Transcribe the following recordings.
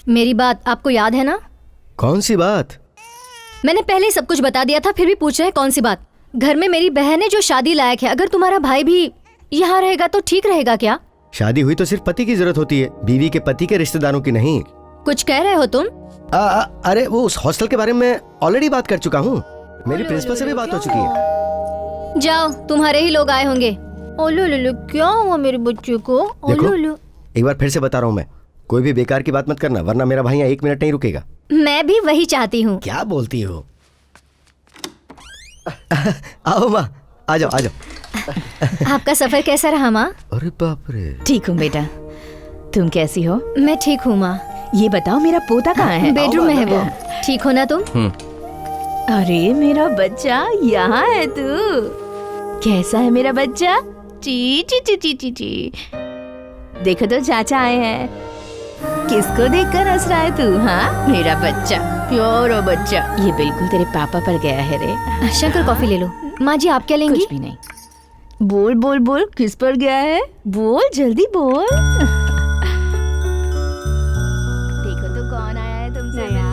मेरी बात आपको याद है ना? कौन सी बात? मैंने पहले ही सब कुछ बता दिया था, फिर भी पूछ रहे हैं कौन सी बात? घर में मेरी बहन है जो शादी लायक है, अगर तुम्हारा भाई भी यहाँ रहेगा तो ठीक रहेगा क्या? शादी हुई तो सिर्फ पति की जरूरत होती है, बीवी के पति के रिश्तेदारों की नहीं। कुछ कह रहे हो तुम? अरे वो उस हॉस्टल के बारे में ऑलरेडी बात कर चुका हूँ, मेरी प्रिंसिपल से भी बात हो चुकी है। जाओ, तुम्हारे ही लोग आए होंगे। ओलो क्या हुआ मेरे बच्चे को? देखो, एक बार फिर से बता रहा हूँ मैं, कोई भी बेकार की बात मत करना, वरना मेरा भाई यहाँ 1 मिनट नहीं रुकेगा। मैं भी वही चाहती हूँ। क्या बोलती हो? आओ माँ, आ जाओ आ जाओ। आपका सफर कैसा रहा माँ? अरे बाप रे। ठीक हूँ बेटा, तुम कैसी हो? मैं ठीक हूँ माँ। ये बताओ मेरा पोता कहाँ है? बेडरूम में है वो। ठीक हो ना तुम? अरे मेरा बच्चा, यहाँ है तू। कैसा है मेरा बच्चा? ची ची ची ची ची ची। देखो तो चाचा आए हैं। किसको देखकर हंस रहा है तू? हाँ, मेरा बच्चा, प्यारा बच्चा। ये बिल्कुल तेरे पापा पर गया है रे। शंकर कॉफी ले लो। माँ जी आप क्या लेंगी? कुछ भी नहीं। बोल बोल बोल, किस पर गया है? बोल जल्दी बोल। देखो तो कौन आया है तुमसे मिलने।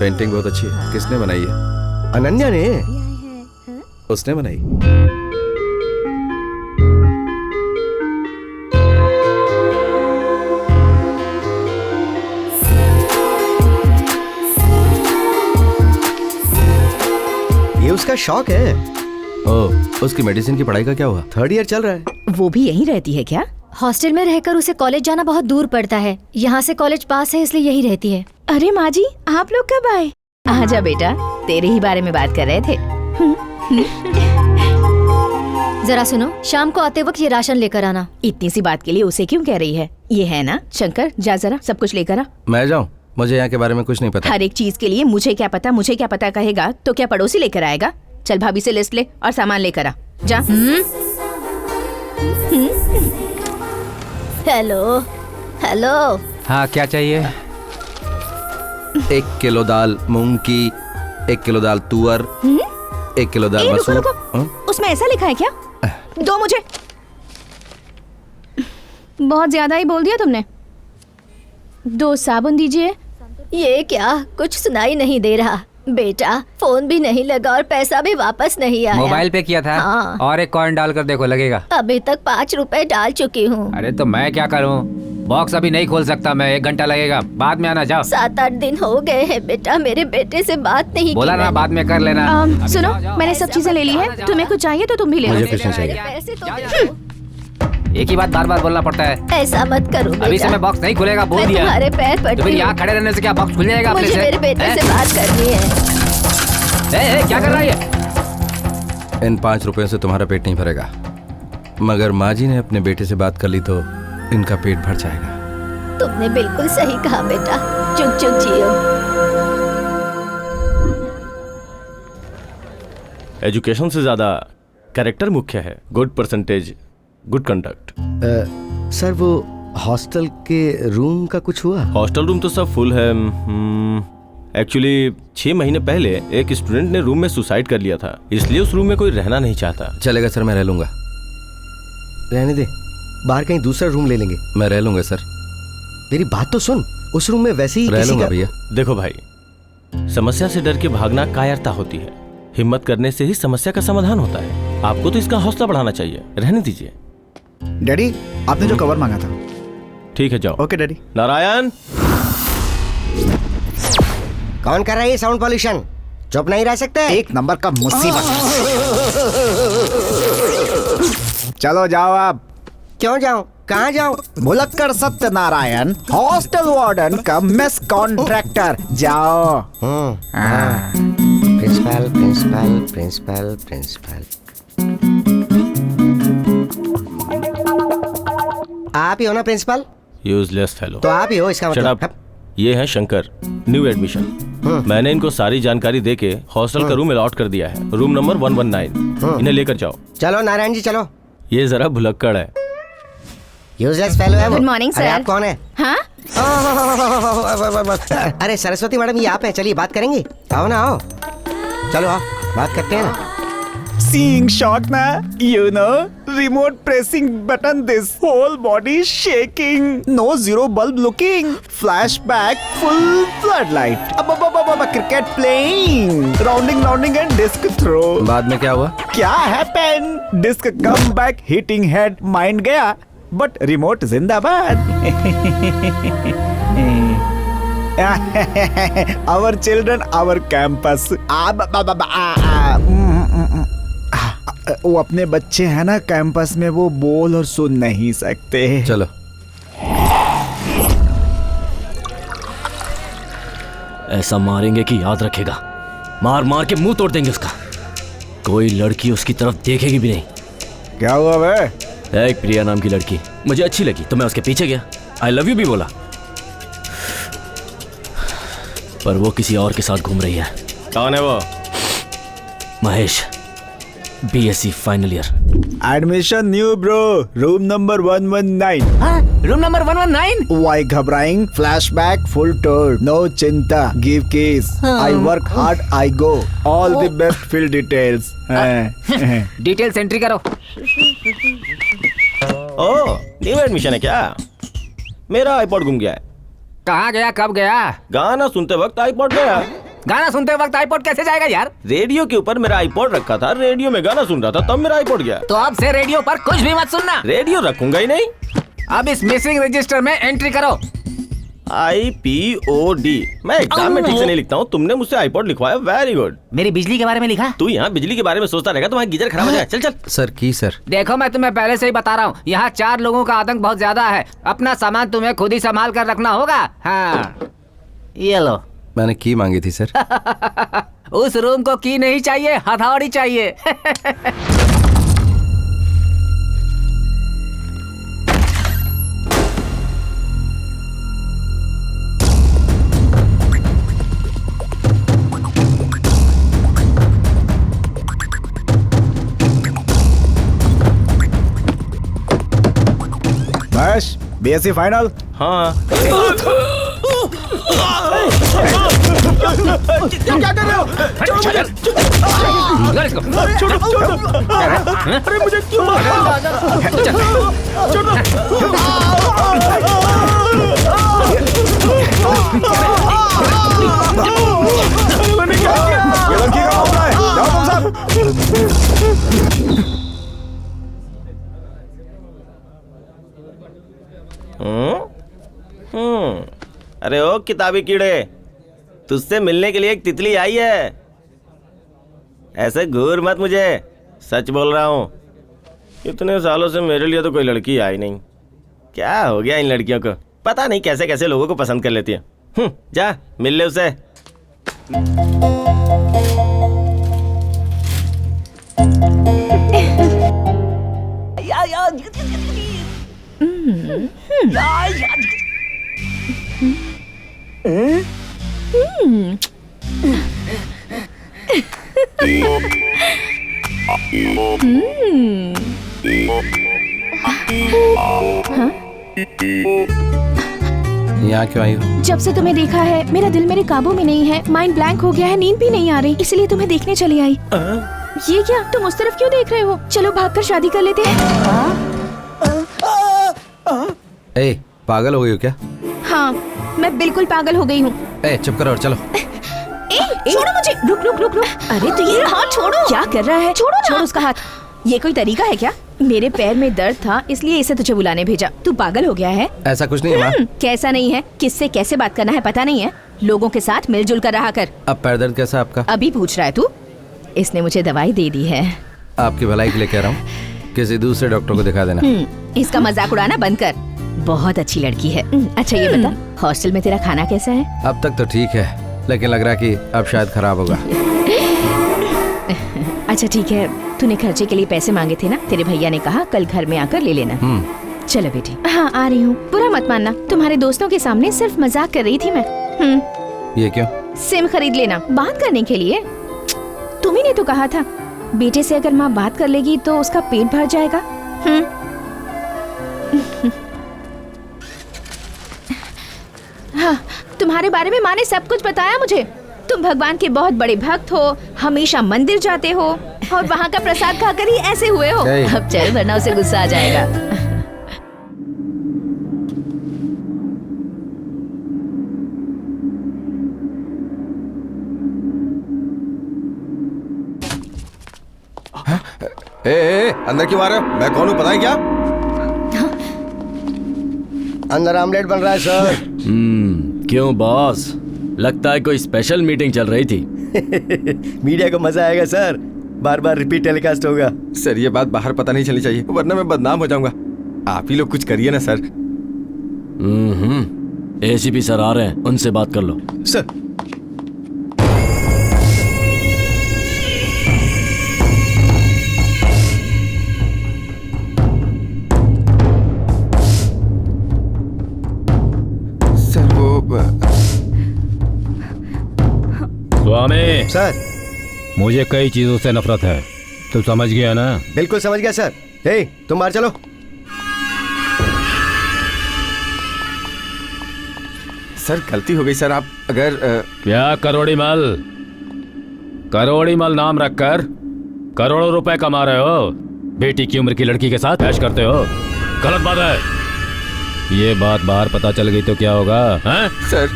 पेंटिंग बहुत अच्छी है। किसने बनाई है? अनन्या ने। उसने बनाई? ये उसका शौक है। ओह, उसकी मेडिसिन की पढ़ाई का क्या हुआ? 3rd ईयर चल रहा है। वो भी यहीं रहती है क्या? हॉस्टल में रहकर उसे कॉलेज जाना बहुत दूर पड़ता है, यहाँ से कॉलेज पास है इसलिए यही रहती है। अरे माँ जी, आप लोग कब आए? आजा बेटा, तेरे ही बारे में बात कर रहे थे। जरा सुनो, शाम को आते वक्त ये राशन लेकर आना। इतनी सी बात के लिए उसे क्यों कह रही है? ये है ना शंकर, जा जरा सब कुछ लेकर आ। मैं जाऊँ? मुझे यहाँ के बारे में कुछ नहीं पता। हर एक चीज के लिए मुझे क्या पता कहेगा तो क्या पड़ोसी लेकर आएगा? चल भाभी से लिस्ट ले और सामान लेकर आ, जा। Hello hello. हाँ, क्या चाहिए? 1 किलो दाल मूंग की, 1 किलो दाल तुअर, 1 किलो दाल रुको, मसूर। रुको। उसमें ऐसा लिखा है क्या? दो मुझे। बहुत ज्यादा ही बोल दिया तुमने। 2 साबुन दीजिए। ये क्या, कुछ सुनाई नहीं दे रहा बेटा? फोन भी नहीं लगा और पैसा भी वापस नहीं आया। मोबाइल पे किया था। हाँ। और एक कॉइन डाल कर देखो, लगेगा। अभी तक 5 रुपए डाल चुकी हूँ। अरे तो मैं क्या करूँ? बॉक्स अभी नहीं खोल सकता मैं, 1 घंटा लगेगा, बाद में आना। जाओ। 7-8 दिन हो गए हैं बेटा, मेरे बेटे से बात नहीं बोला की ना, मैंने। बाद में कर लेना। सुनो, मैंने सब चीजें ले ली है, तुम्हें कुछ चाहिए तो तुम भी ले लो। मुझे कुछ नहीं चाहिए। पैसे तो एक ही बात बार बार बोलना पड़ता है। ऐसा मत करो अभी से बेटा। मैं बॉक्स नहीं खुलेगा, बोल मैं दिया। तुम्हारे पैर तो पड़ती फिर हूँ। यहाँ खड़े रहने से क्या बॉक्स खुल जाएगा अपने मुझे से? मेरे बेटे से बात करनी है। क्या कर रहा है? इन 5 रुपयों से तुम्हारा पेट नहीं भरेगा, मगर माँ जी ने अपने बेटे से बात कर ली तो इनका पेट भर जाएगा। तुमने बिल्कुल सही कहा बेटा, चुप चुप जियो। एजुकेशन से ज्यादा कैरेक्टर मुख्य है। Good percentage, good conduct. Sir वो हॉस्टल के रूम का कुछ हुआ? हॉस्टल रूम तो सब फुल है। एक्चुअली 6 महीने पहले एक स्टूडेंट ने रूम में सुसाइड कर लिया था, इसलिए उस रूम में कोई रहना नहीं चाहता। चलेगा सर, मैं रह लूंगा। रहने दे, बाहर कहीं दूसरा रूम ले लेंगे। मैं रह लूंगा सर। मेरी बात तो सुन, उस रूम में वैसे ही रह किसी लूंगा का... भैया। देखो भाई, समस्या से डर के भागना कायरता होती है। हिम्मत करने से ही समस्या का समाधान होता है। आपको तो इसका हौसला बढ़ाना चाहिए। रहने दीजिए। डैडी, आपने जो कवर मांगा था। ठीक है, जाओ। Okay daddy. नारायण, कौन कर रहा है ये साउंड पॉल्यूशन? चुप नहीं रह सकते? 1 नंबर का मुसीबत। चलो जाओ आप। क्यों जाऊं? कहाँ जाऊं? भुलक्कड़ सत्यनारायण, हॉस्टल वार्डन का मेस कॉन्ट्रैक्टर। जाओ। Principal principal principal principal. आप ही हो ना प्रिंसिपल? Useless fellow. तो आप ही हो, इसका Shut मतलब। up। ये है शंकर, न्यू एडमिशन। मैंने इनको सारी जानकारी देके हॉस्टल का रूम अलॉट कर दिया है, रूम नंबर 119। इन्हें लेकर जाओ। चलो नारायण जी चलो। ये जरा भुलक्कड़ है। यूजलेस फेलो है वो। Good morning, अरे sir. आप कौन है? हाँ, अरे सरस्वती मैडम, ये आप है, चलिए बात करेंगे। आओ ना आओ, चलो आओ, बात करते हैं ना। Seeing shock na, you know, remote pressing button, this whole body shaking, no zero bulb looking, flashback, full floodlight, cricket playing, rounding and disc throw. बाद में क्या हुआ? क्या happened? Disc come back, hitting head, mind गया, but remote जिंदाबाद. Our children, our campus. वो अपने बच्चे हैं ना कैंपस में, वो बोल और सुन नहीं सकते. चलो. ऐसा मारेंगे कि याद रखेगा. मार मार के मुंह तोड़ देंगे उसका. कोई लड़की उसकी तरफ देखेगी भी नहीं. क्या हुआ बे? एक प्रिया नाम की लड़की मुझे अच्छी लगी तो मैं उसके पीछे गया. आई लव यू भी बोला, पर वो किसी और के साथ घूम रही है. कौन है वो? Mahesh, BSc final year. Admission new bro, room number 119. Room number 119. Why घबराइंग? फ्लैशबैक फुल टूर, नो चिंता, give case, I work hard, I go, all the best fill details. Details entry करो. ओह, न्यू एडमिशन है क्या? मेरा iPod गुम गया है. कहाँ गया, कब गया? गाना सुनते वक्त आईपॉड गया. गाना सुनते वक्त आईपॉड कैसे जाएगा यार? रेडियो के ऊपर मेरा आईपॉड रखा था, रेडियो में गाना सुन रहा था, तब मेरा आईपॉड गया. तो अब से रेडियो पर कुछ भी मत सुनना. रेडियो रखूंगा ही नहीं. अब इस मिसिंग रजिस्टर में एंट्री करो. IPOD. मैं एग्जाम में ठीक से नहीं लिखता हूँ. तुमने मुझसे आईपॉड लिखवाया, वेरी गुड. मेरी बिजली के बारे में लिखा. तू यहाँ बिजली के बारे में सोचता रहेगा, तुम्हारा गीजर खराब हो जाए. चल चल. सर की सर. देखो मैं तुम्हें पहले से ही बता रहा हूँ, यहाँ 4 लोगों का आतंक बहुत ज्यादा है. अपना सामान तुम्हें खुद ही संभाल कर रखना होगा. हाँ, ये लो. मैंने की मांगी थी सर. उस रूम को की नहीं चाहिए, हथौड़ी चाहिए. बस बीएससी फाइनल. हाँ. क्या कर रहे हो? अरे मुझे क्यों ये लड़की का मामला है. जाओ तुम सब. अरे ओ किताबी कीड़े, तुझसे मिलने के लिए एक तितली आई है. ऐसे घूर मत मुझे, सच बोल रहा हूँ. इतने सालों से मेरे लिए तो कोई लड़की आई नहीं. क्या हो गया इन लड़कियों को, पता नहीं कैसे कैसे लोगों को पसंद कर लेती है. जा मिल ले उसे. यहाँ क्यों आई हो? जब से तुम्हें देखा है मेरा दिल मेरे काबू में नहीं है. माइंड ब्लैंक हो गया है, नींद भी नहीं आ रही, इसलिए तुम्हें देखने चली आई. ये क्या, तुम उस तरफ क्यों देख रहे हो? चलो भागकर शादी कर लेते हैं. ए, पागल हो गई हो क्या? हाँ, मैं बिल्कुल पागल हो गई हूँ. ए, चुप करो और चलो. छोड़ो मुझे. रुक रुक रुक रुक. अरे तो ये हाथ छोड़ो. क्या कर रहा है? छोड़ो ना. छोड़ो उसका हाथ. ये कोई तरीका है क्या? मेरे पैर में दर्द था इसलिए इसे तुझे बुलाने भेजा. तू पागल हो गया है? ऐसा कुछ नहीं है माँ. कैसा नहीं है? किससे कैसे बात करना है पता नहीं है? लोगों के साथ मिलजुल कर रहा कर. अब पैर दर्द कैसा है आपका? अभी पूछ रहा है तू? इसने मुझे दवाई दे दी है. आपकी भलाई के लिए कह रहा हूँ, किसी दूसरे डॉक्टर को दिखा देना. इसका मजाक उड़ाना बंद कर. बहुत अच्छी लड़की है. अच्छा ये बता, हॉस्टल में तेरा खाना कैसा है? अब तक तो ठीक है, लेकिन लग रहा कि अब शायद खराब होगा. अच्छा ठीक है, तूने खर्चे के लिए पैसे मांगे थे ना, तेरे भैया ने कहा कल घर में आकर ले लेना. चलो बेटी. हाँ आ रही हूँ. बुरा मत मानना, तुम्हारे दोस्तों के सामने सिर्फ मजाक कर रही थी मैं. ये क्यों? सिम खरीद लेना बात करने के लिए. तुम्ही ने तो कहा था बेटे से अगर माँ बात कर लेगी तो उसका पेट भर जाएगा. हाँ, तुम्हारे बारे में माँ ने सब कुछ बताया मुझे. तुम भगवान के बहुत बड़े भक्त हो, हमेशा मंदिर जाते हो और वहाँ का प्रसाद खाकर ही ऐसे हुए हो। नहीं। अब चल वरना उसे गुस्सा आ जाएगा। अंदर क्यों आ रहे हो? मैं कौन हूँ पता है क्या? अंदर आमलेट बन रहा है सर। क्यों बॉस, लगता है कोई स्पेशल मीटिंग चल रही थी। मीडिया को मजा आएगा सर, बार बार रिपीट टेलीकास्ट होगा। सर ये बात बाहर पता नहीं चलनी चाहिए, वरना मैं बदनाम हो जाऊंगा। आप ही लोग कुछ करिए ना सर। एसीपी सर आ रहे हैं, उनसे बात कर लो। सर सर वो स्वामी, सर मुझे कई चीजों से नफरत है, तू समझ गया ना? बिल्कुल समझ गया सर। हे तुम बाहर चलो। सर गलती हो गई सर। आप अगर क्या करोड़ी मल नाम रखकर करोड़ों रुपए कमा रहे हो, बेटी की उम्र की लड़की के साथ ऐश करते हो, गलत बात है। ये बात बाहर पता चल गई तो क्या होगा? हैं? सर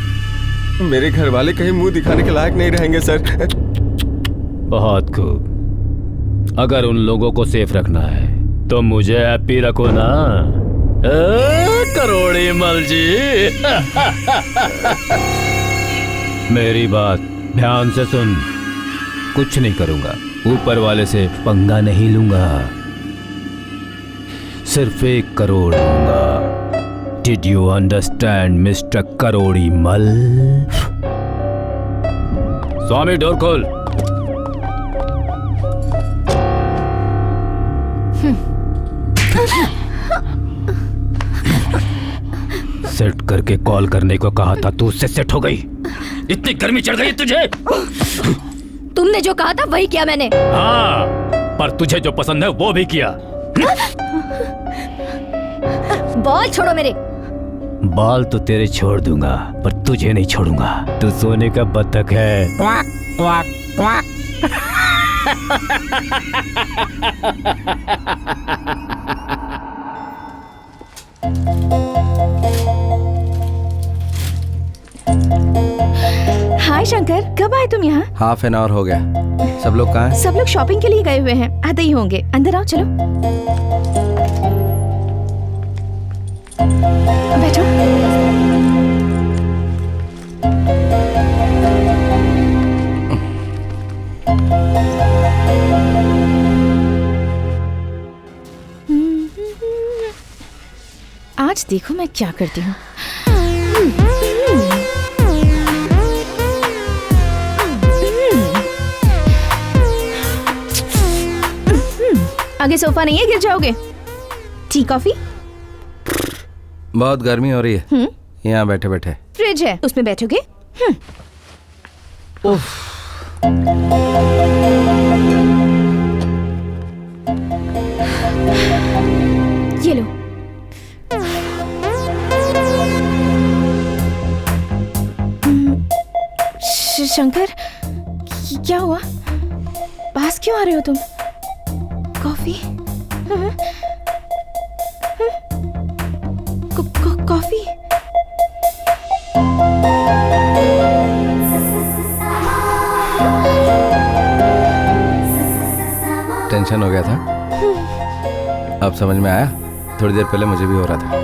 मेरे घर वाले कहीं मुंह दिखाने के लायक नहीं रहेंगे सर। बहुत खूब, अगर उन लोगों को सेफ रखना है तो मुझे हैप्पी रखो ना। करोड़ी मल जी। मेरी बात ध्यान से सुन, कुछ नहीं करूंगा, ऊपर वाले से पंगा नहीं लूंगा, सिर्फ 1 करोड़ दूंगा। डिड यू अंडरस्टैंड मिस्टर करोड़ी मल? स्वामी डोर खोल। सेट करके कॉल करने को कहा था, तू उससे सेट हो गई। इतनी गर्मी चढ़ गई तुझे? तुमने जो कहा था वही किया मैंने। हाँ, पर तुझे जो पसंद है वो भी किया। बॉल छोड़ो मेरे। बाल तो तेरे छोड़ दूंगा, पर तुझे नहीं छोड़ूंगा। तू सोने का बत्तख है। हाय शंकर, कब आए तुम यहाँ? हाफ एन आवर हो गया। सब लोग कहाँ हैं? सब लोग शॉपिंग के लिए गए हुए हैं, आते ही होंगे। अंदर आओ, चलो बैठो। आज देखो मैं क्या करती हूँ। आगे सोफा नहीं है, गिर जाओगे। Tea coffee? बहुत गर्मी हो रही है, यहाँ बैठे बैठे। फ्रिज है, उसमें बैठोगे? ये लो। शंकर, क्या हुआ? पास क्यों आ रहे हो तुम? कॉफी? कॉफी? टेंशन हो गया था, अब समझ में आया। थोड़ी देर पहले मुझे भी हो रहा था।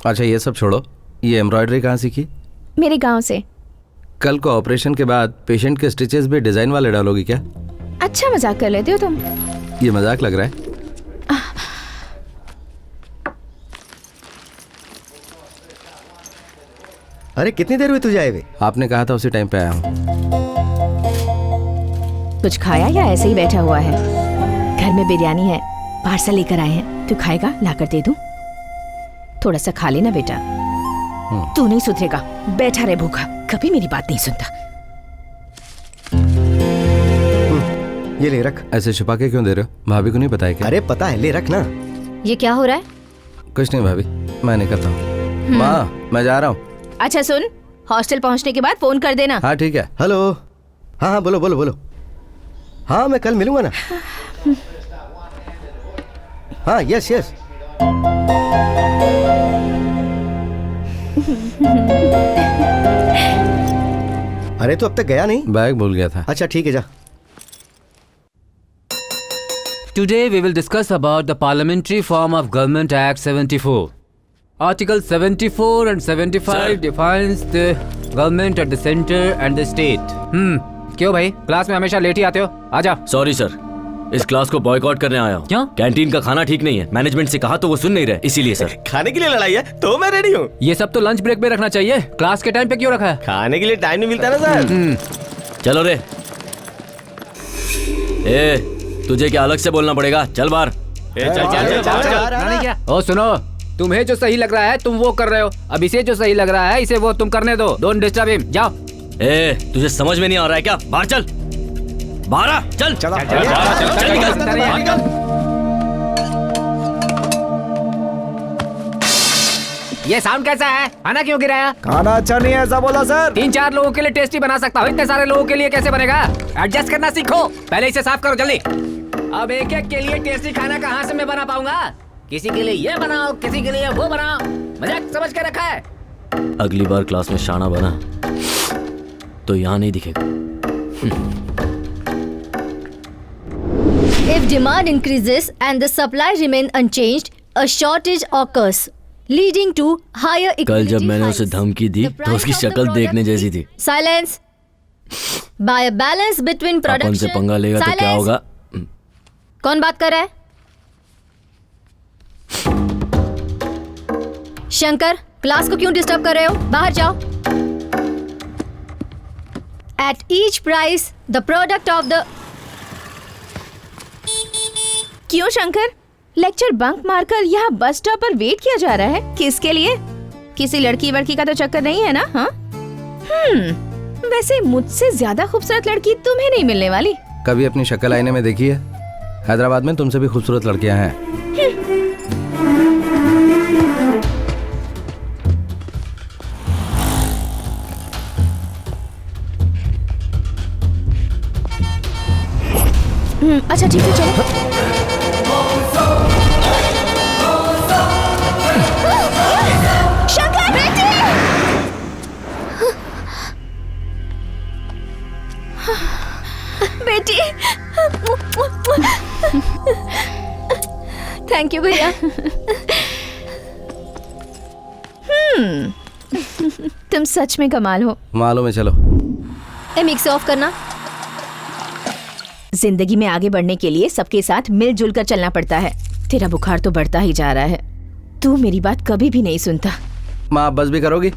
अच्छा ये सब छोड़ो, ये एम्ब्रॉयडरी कहाँ सीखी? मेरे गांव से। कल को ऑपरेशन के बाद पेशेंट के स्टिचेस भी डिजाइन वाले डालोगी क्या? अच्छा मजाक कर लेते हो तुम। ये मजाक लग रहा है। अरे कितनी देर हुई तुझे आए हुए? आपने कहा था उसी टाइम पे आया हूँ। कुछ खाया या ऐसे ही बैठा हुआ है? घर में बिरयानी है, पार्सल लेकर आए हैं। तू खाएगा? लाकर दे दूं? थोड़ा सा खा लेना बेटा। तू नहीं सुधरेगा, बैठा रहे भूखा, कभी मेरी बात नहीं सुनता। ये ले रख। ऐसे छुपा के क्यों दे रहे हो? भाभी को नहीं बताया क्या? अरे पता है, ले रख ना। ये क्या हो रहा है? कुछ नहीं भाभी, मैं निकलता हूँ। माँ मैं जा रहा हूँ। अच्छा सुन, हॉस्टल पहुंचने के बाद फोन कर देना। हाँ ठीक है। हेलो। हाँ हाँ बोलो बोलो बोलो। हाँ मैं कल मिलूंगा ना। हाँ यस यस। अरे तो अब तक गया नहीं? बैग भूल गया था। अच्छा ठीक है जा। Today we will discuss about the Parliamentary Form of Government Act 74. Article 74 and 75 defines the government at the center and the state. क्यों भाई क्लास में हमेशा लेट ही आते हो? आजा। सॉरी सर, इस क्लास को बॉयकॉट करने आया हूँ। क्यों? कैंटीन का खाना ठीक नहीं है, मैनेजमेंट से कहा तो वो सुन नहीं रहे, इसीलिए सर। खाने के लिए लड़ाई है तो मैं रेडी हूँ। ये सब तो लंच ब्रेक में रखना चाहिए, क्लास के टाइम पे क्यों रखा है? खाने के लिए टाइम नहीं मिलता ना सर। चलो रे। ए तुझे क्या अलग से बोलना पड़ेगा? चल बाहर। ओ सुनो, तुम्हें जो सही लग रहा है तुम वो कर रहे हो, अब इसे जो सही लग रहा है इसे वो तुम करने दो। Don't disturb him. जाओ। ए तुझे समझ में नहीं आ रहा है क्या? बाहर चल, बाहर आ, चल चल ये साउंड कैसा है? खाना क्यों गिराया? खाना अच्छा नहीं है ऐसा बोला सर। 3-4 लोगों के लिए टेस्टी बना सकता हूँ, इतने सारे लोगों के लिए कैसे बनेगा? एडजस्ट करना सीखो, पहले इसे साफ करो जल्दी। अब एक एक के लिए टेस्टी खाना कहाँ से मैं बना पाऊंगा? किसी के लिए ये बनाओ, किसी के लिए वो बनाओ, मजाक समझ के रखा है। अगली बार क्लास में शाना बना तो यहाँ नहीं दिखेगा। If demand increases and the supply remain unchanged, a shortage occurs, leading to higher equality कल जब मैंने उसे hikes. धमकी दी The तो price उसकी of the शक्ल देखने product जैसी is- थी। Silence. By a balance between upon production. से पंगा लेगा तो क्या Silence. होगा? कौन बात कर रहा है? शंकर, क्लास को क्यों डिस्टर्ब कर रहे हो? बाहर जाओ। At each price, the product of the क्यों शंकर, लेक्चर बंक मारकर यहाँ बस स्टॉप पर वेट किया जा रहा है? किसके लिए? किसी लड़की वड़की का तो चक्कर नहीं है ना? हाँ? वैसे मुझसे ज्यादा खूबसूरत लड़की तुम्हें नहीं मिलने वाली। कभी अपनी शक्ल आईने में देखी है? हैदराबाद में तुमसे भी खूबसूरत लड़कियां हैं। अच्छा ठीक है चलो। शंकर बेटी! बेटी थैंक यू भैया। तुम सच में कमाल हो। मालूम है। चलो मिक्स ऑफ करना। जिंदगी में आगे बढ़ने के लिए सबके साथ मिलजुल कर चलना पड़ता है। तेरा बुखार तो बढ़ता ही जा रहा है। तू मेरी बात कभी भी नहीं सुनता। माँ बस भी करोगी?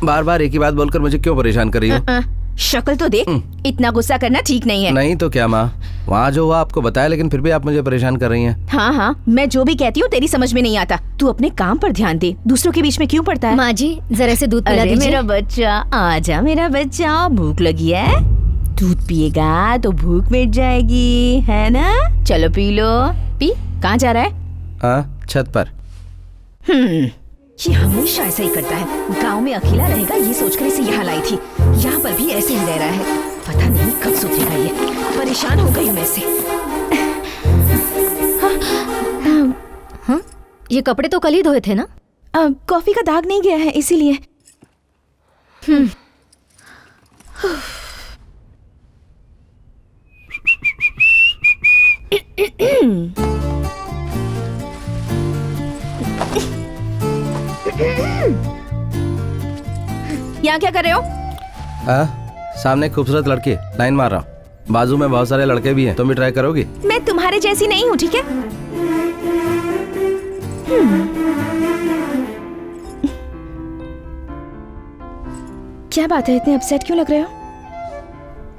बार बार एक ही बात बोलकर मुझे क्यों परेशान कर रही हो? शक्ल तो देख, इतना गुस्सा करना ठीक नहीं है। नहीं तो क्या माँ, वहाँ जो हुआ आपको बताया, लेकिन फिर भी आप मुझे परेशान कर रही हैं। हाँ हाँ, मैं जो भी कहती हूँ तेरी समझ में नहीं आता। तू अपने काम पर ध्यान दे, दूसरों के बीच में क्यों पड़ता है? माँ जी जरा से दूध पिला अरे दीजिए। मेरा बच्चा, आजा मेरा बच्चा, भूख लगी है? दूध पिएगा तो भूख मिट जाएगी, है ना? चलो पी लो। पी। कहाँ जा रहा है? हाँ छत पर। ये हमेशा ऐसा ही करता है। गांव में अकेला रहेगा ये सोचकर इसे यहाँ लाई थी, यहाँ पर भी ऐसे ही रह रहा है। पता नहीं कब सुधरेगा ये। परेशान हो गई मैं से। ये कपड़े तो कल ही धोए थे ना? कॉफी का दाग नहीं गया है इसीलिए। यहाँ क्या कर रहे हो? सामने एक खूबसूरत लड़की है, लाइन मार रहा हूँ। बाजू में बहुत सारे लड़के भी हैं, तुम भी ट्राई करोगी? मैं तुम्हारे जैसी नहीं हूँ, ठीक है? क्या बात है, इतने अपसेट क्यों लग रहे हो?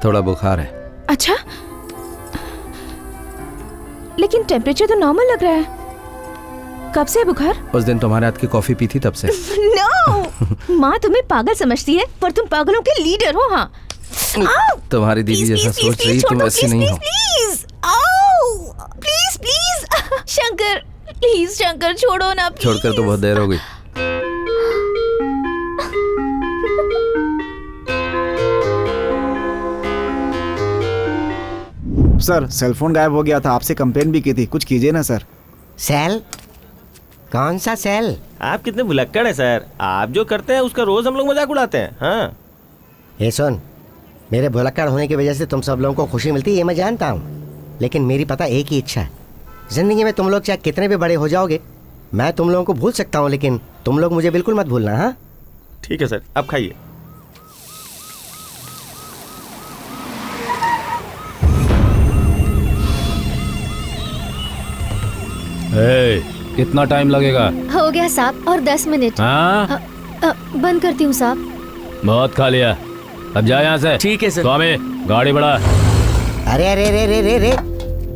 थोड़ा बुखार है। अच्छा, लेकिन टेम्परेचर तो नॉर्मल लग रहा है। कब से है बुखार? उस दिन तुम्हारे हाथ की कॉफी पी थी तब से। नो, माँ तुम्हें पागल समझती है, पर तुम पागलों के लीडर हो। हाँ, तुम्हारी दीदी जैसा सोच रही, तुम ऐसी नहीं हो। Please, please please, Shankar please, Shankar छोड़ो ना। छोड़कर तो बहुत देर हो गई। सर सेल फोन गायब हो गया था, आपसे कंप्लेन भी की थी, कुछ कीजिए ना सर। सेल? कौन सा सेल? आप कितने भुलक्कड़ हैं सर, आप जो करते हैं उसका रोज हम लोग मजाक उड़ाते हैं। हाँ ये सुन, मेरे भुलक्कड़ होने की वजह से तुम सब लोगों को खुशी मिलती है ये मैं जानता हूँ, लेकिन मेरी पता एक ही इच्छा है, जिंदगी में तुम लोग चाहे कितने भी बड़े हो जाओगे, मैं तुम लोगों को भूल सकता हूँ, लेकिन तुम लोग मुझे बिल्कुल मत भूलना। हाँ ठीक है सर, आप खाइए। कितना टाइम लगेगा? हो गया साहब, और 10 मिनट। हाँ बंद करती हूँ साहब। बहुत खा लिया, अब जा यहाँ से। ठीक है सर। स्वामी गाड़ी बढ़ा। अरे अरे रे रे रे रे,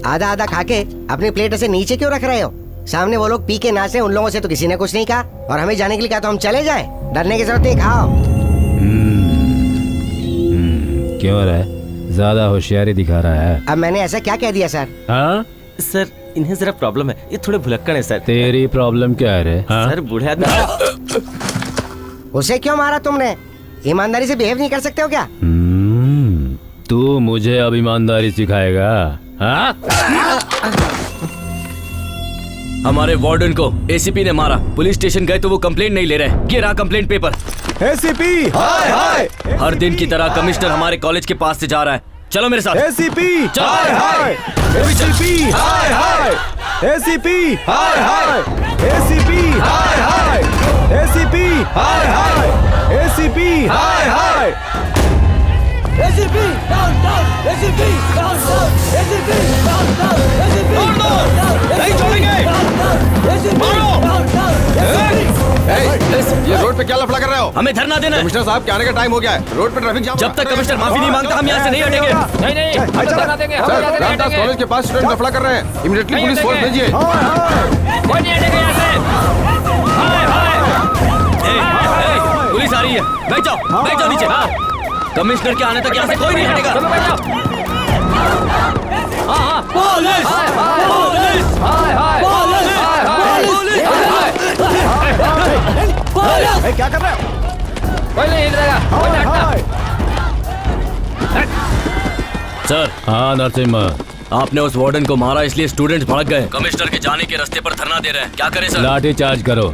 आधा आधा खा के अपनी प्लेट ऐसे नीचे क्यों रख रहे हो? सामने वो लोग पी के नाचे, उन लोगों से तो किसी ने कुछ नहीं कहा, और हमें जाने के लिए कहा तो हम चले जाए? डरने की जरूरत नहीं, खाओ। क्यों रहा ज्यादा होशियारी दिखा रहा है? अब मैंने ऐसा क्या कह दिया सर? हाँ सर इन्हें जरा प्रॉब्लम है, ये थोड़े भुलक्कड़ हैं सर। तेरी प्रॉब्लम क्या है रे? हाँ? सर बूढ़े आदमी। उसे क्यों मारा तुमने? ईमानदारी से बिहेव नहीं कर सकते हो क्या? तू मुझे अब ईमानदारी सिखाएगा? हाँ? हमारे वार्डन को एसीपी ने मारा, पुलिस स्टेशन गए तो वो कंप्लेंट नहीं ले रहे। ये रहा कंप्लेंट पेपर। एसीपी हाय हाय। हर दिन की तरह कमिश्नर हमारे कॉलेज के पास से जा रहा है, चलो मेरे साथ। ACP hi hi. ACP hi hi. ACP hi hi. ACP hi hi. ACP hi hi. ACP hi hi. ACP down down, ACP down down, ACP down down, ACP down down, नहीं छोड़ेंगे, मारो। ये रोड पे क्या लफड़ा कर रहे हो? हमें धरना देना है। कमिश्नर साहब के आने का टाइम हो गया है, रोड पे ट्रैफिक जाम। जब तक कमिश्नर माफी नहीं मांगता हम यहाँ से नहीं हटेंगे। नहीं हम धरना देंगे। सर रामदास कॉलेज के पास स्टूडेंट लफड़ा कर रहे हैं, इमीडिएटली पुलिस फोर्स भेजिए। कोई नहीं हटेगा यहाँ से। पुलिस आ रही है, बैठ जाओ नीचे। कमिश्नर के आने तक यहाँ से कोई नहीं हटेगा। पुलिस! पुलिस! क्या कर रहे हो? कोई नहीं हिलेगा, कोई नहीं हटता। सर। हाँ नरसिम्हा, आपने उस वार्डन को मारा इसलिए स्टूडेंट्स भड़क गए, कमिश्नर के जाने के रास्ते पर धरना दे रहे हैं, क्या करें सर? लाठी चार्ज करो।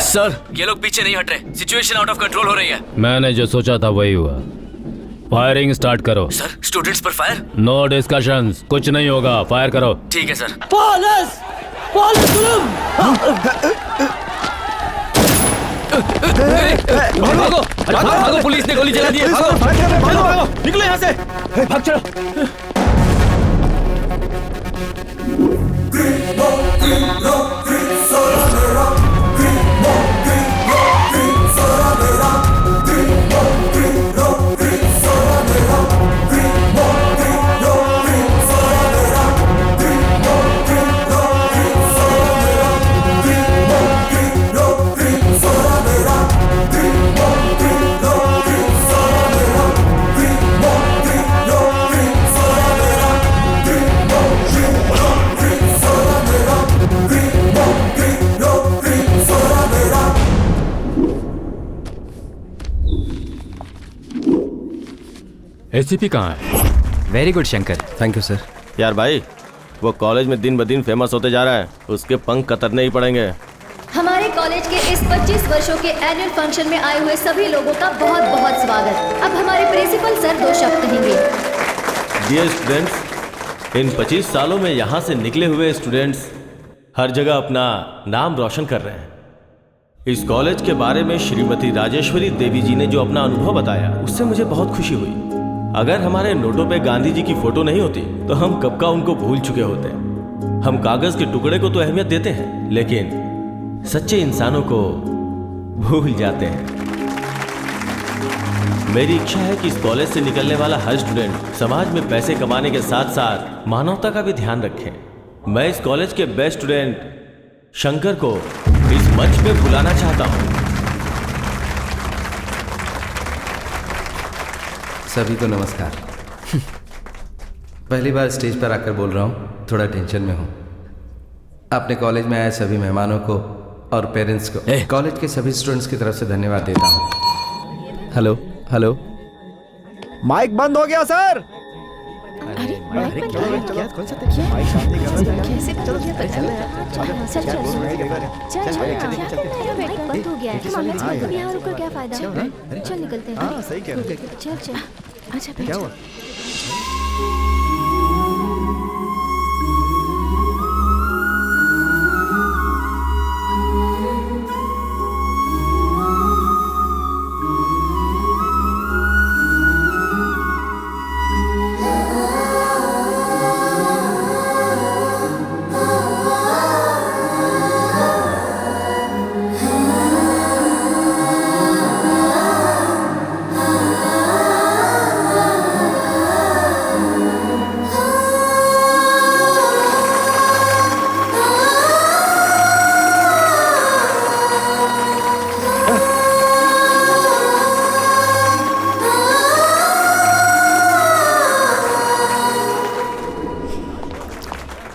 सर ये लोग पीछे नहीं हट रहे, सिचुएशन आउट ऑफ कंट्रोल हो रही है। मैंने जो सोचा था वही हुआ, फायरिंग स्टार्ट करो। सर स्टूडेंट्स पर फायर? नो डिस्कशंस, कुछ नहीं होगा, फायर करो। ठीक है सर। पुलिस! पुलिस! भागो, पुलिस ने गोली चला दी है। भागो, निकलो यहाँ से, भाग चलो। एसीपी कहाँ है? Very good Shankar. Thank you sir. यार भाई, वो कॉलेज में दिन ब दिन फेमस होते जा रहा है, उसके पंख कतरने ही पड़ेंगे। हमारे कॉलेज के इस 25 वर्षों के एनुअल फंक्शन में आए हुए सभी लोगों का बहुत बहुत स्वागत। अब हमारे प्रिंसिपल सर 2 शब्द कहेंगे। डियर स्टूडेंट्स, इन 25 सालों में यहाँ से निकले हुए स्टूडेंट्स हर जगह अपना नाम रोशन कर रहे हैं। इस कॉलेज के बारे में श्रीमती राजेश्वरी देवी जी ने जो अपना अनुभव बताया, उससे मुझे बहुत खुशी हुई। अगर हमारे नोटों पे गांधी जी की फोटो नहीं होती तो हम कब का उनको भूल चुके होते। हम कागज के टुकड़े को तो अहमियत देते हैं, लेकिन सच्चे इंसानों को भूल जाते हैं। मेरी इच्छा है कि इस कॉलेज से निकलने वाला हर स्टूडेंट समाज में पैसे कमाने के साथ साथ मानवता का भी ध्यान रखे। मैं इस कॉलेज के बेस्ट स्टूडेंट शंकर को इस मंच पे बुलाना चाहता हूं। सभी को नमस्कार। पहली बार स्टेज पर आकर बोल रहा हूँ, थोड़ा टेंशन में हूँ। अपने कॉलेज में आए सभी मेहमानों को और पेरेंट्स को कॉलेज के सभी स्टूडेंट्स की तरफ से धन्यवाद देता हूँ। हेलो हेलो, माइक बंद हो गया सर। बंद हो गया है। यहाँ रुककर क्या फायदा? चल निकलते हैं। सही कह रहे हो। चल चल। अच्छा क्या हुआ?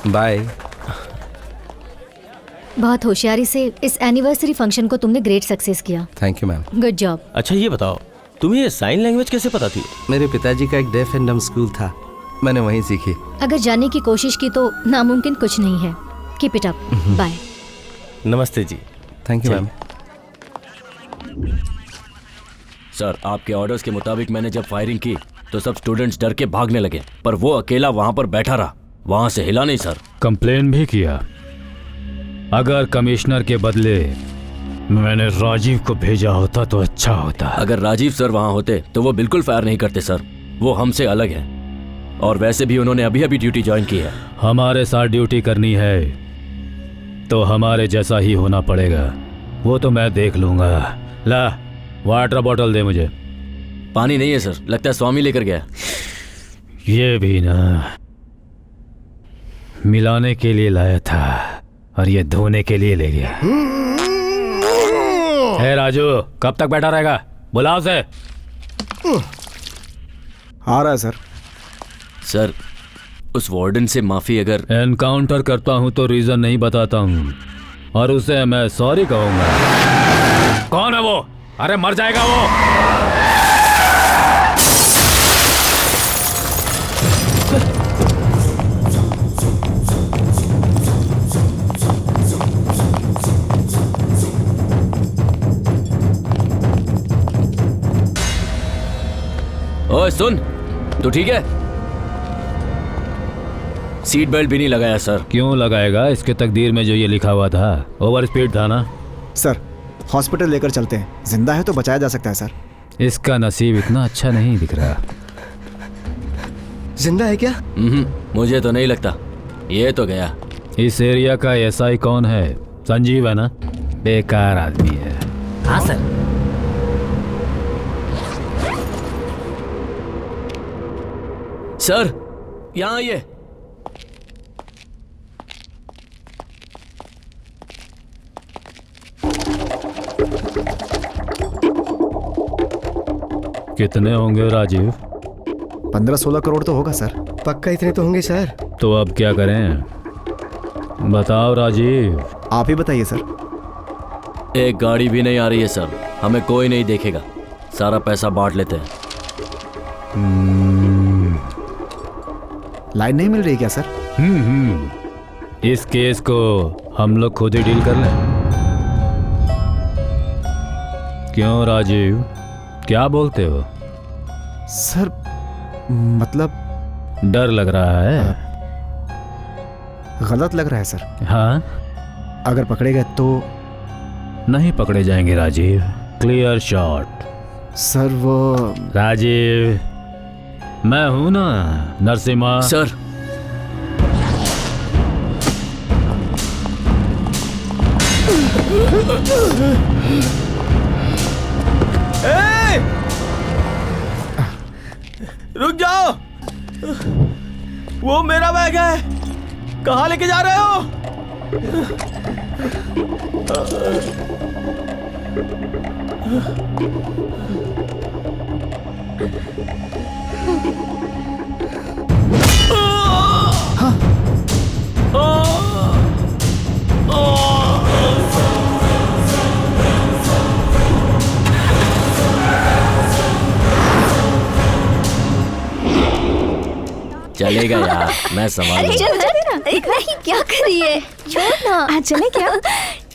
बाय। बहुत होशियारी से इस एनिवर्सरी फंक्शन को तुमने ग्रेट सक्सेस किया। Thank you ma'am. Good job. अच्छा ये बताओ, तुम्हें ये साइन लैंग्वेज कैसे पता थी? मेरे पिताजी का एक डेफ एंड डम स्कूल था, मैंने वहीं सीखी। अगर जानने की कोशिश की तो नामुमकिन कुछ नहीं है। Keep it up. बाय। नमस्ते जी। Thank you ma'am. सर, आपके ऑर्डर्स के मुताबिक मैंने जब फायरिंग की तो सब स्टूडेंट्स डर के भागने लगे, पर वो अकेला वहां पर बैठा रहा, वहां से हिला नहीं सर। कंप्लेन भी किया। अगर कमिश्नर के बदले मैंने राजीव को भेजा होता तो अच्छा होता। अगर राजीव सर वहां होते तो वो बिल्कुल फायर नहीं करते सर, वो हमसे अलग है। और वैसे भी उन्होंने अभी अभी ड्यूटी ज्वाइन की है। हमारे साथ ड्यूटी करनी है तो हमारे जैसा ही होना पड़ेगा, वो तो मैं देख लूंगा। ला वाटर बॉटल दे मुझे। पानी नहीं है सर, लगता है स्वामी लेकर गया। ये भी ना मिलाने के लिए लाया था और ये धोने के लिए ले गया। हे राजू, कब तक बैठा रहेगा? बुलाओ से। आ रहा है सर। सर, उस वार्डन से माफी अगर एनकाउंटर करता हूं तो रीजन नहीं बताता हूं और उसे मैं सॉरी कहूंगा। कौन है वो? अरे मर जाएगा वो। ओए सुन, तू ठीक है? सीट बेल्ट भी नहीं लगाया सर। क्यों लगाएगा? इसके तकदीर में जो ये लिखा हुआ था, ओवर स्पीड था ना। सर, हॉस्पिटल लेकर चलते हैं, जिंदा है तो बचाया जा सकता है सर। इसका नसीब इतना अच्छा नहीं दिख रहा। जिंदा है क्या? मुझे तो नहीं लगता, ये तो गया। इस एरिया का एसआई कौन है? संजीव है ना? बेकार आदमी है। हाँ सर। सर, यहाँ आइए। कितने होंगे राजीव? 15-16 करोड़ तो होगा सर। पक्का इतने तो होंगे सर। तो अब क्या करें? बताओ राजीव। आप ही बताइए सर। एक गाड़ी भी नहीं आ रही है सर, हमें कोई नहीं देखेगा, सारा पैसा बांट लेते हैं। लाइन नहीं मिल रही क्या सर? इस केस को हम लोग खुद ही डील कर लें। क्यों राजीव, क्या बोलते हो? सर मतलब डर लग रहा है? गलत लग रहा है सर। हाँ, अगर पकड़े गए तो? नहीं पकड़े जाएंगे राजीव। Clear shot. सर वो राजीव, मैं हूं ना नरसिम्हा। सर, रुक जाओ, वो मेरा बैग है, कहाँ लेके जा रहे हो? चलेगा यार, मैं संभाल अरे लूंगा। चल नहीं, क्या कर रही है? छोड़ ना। आज चले क्या?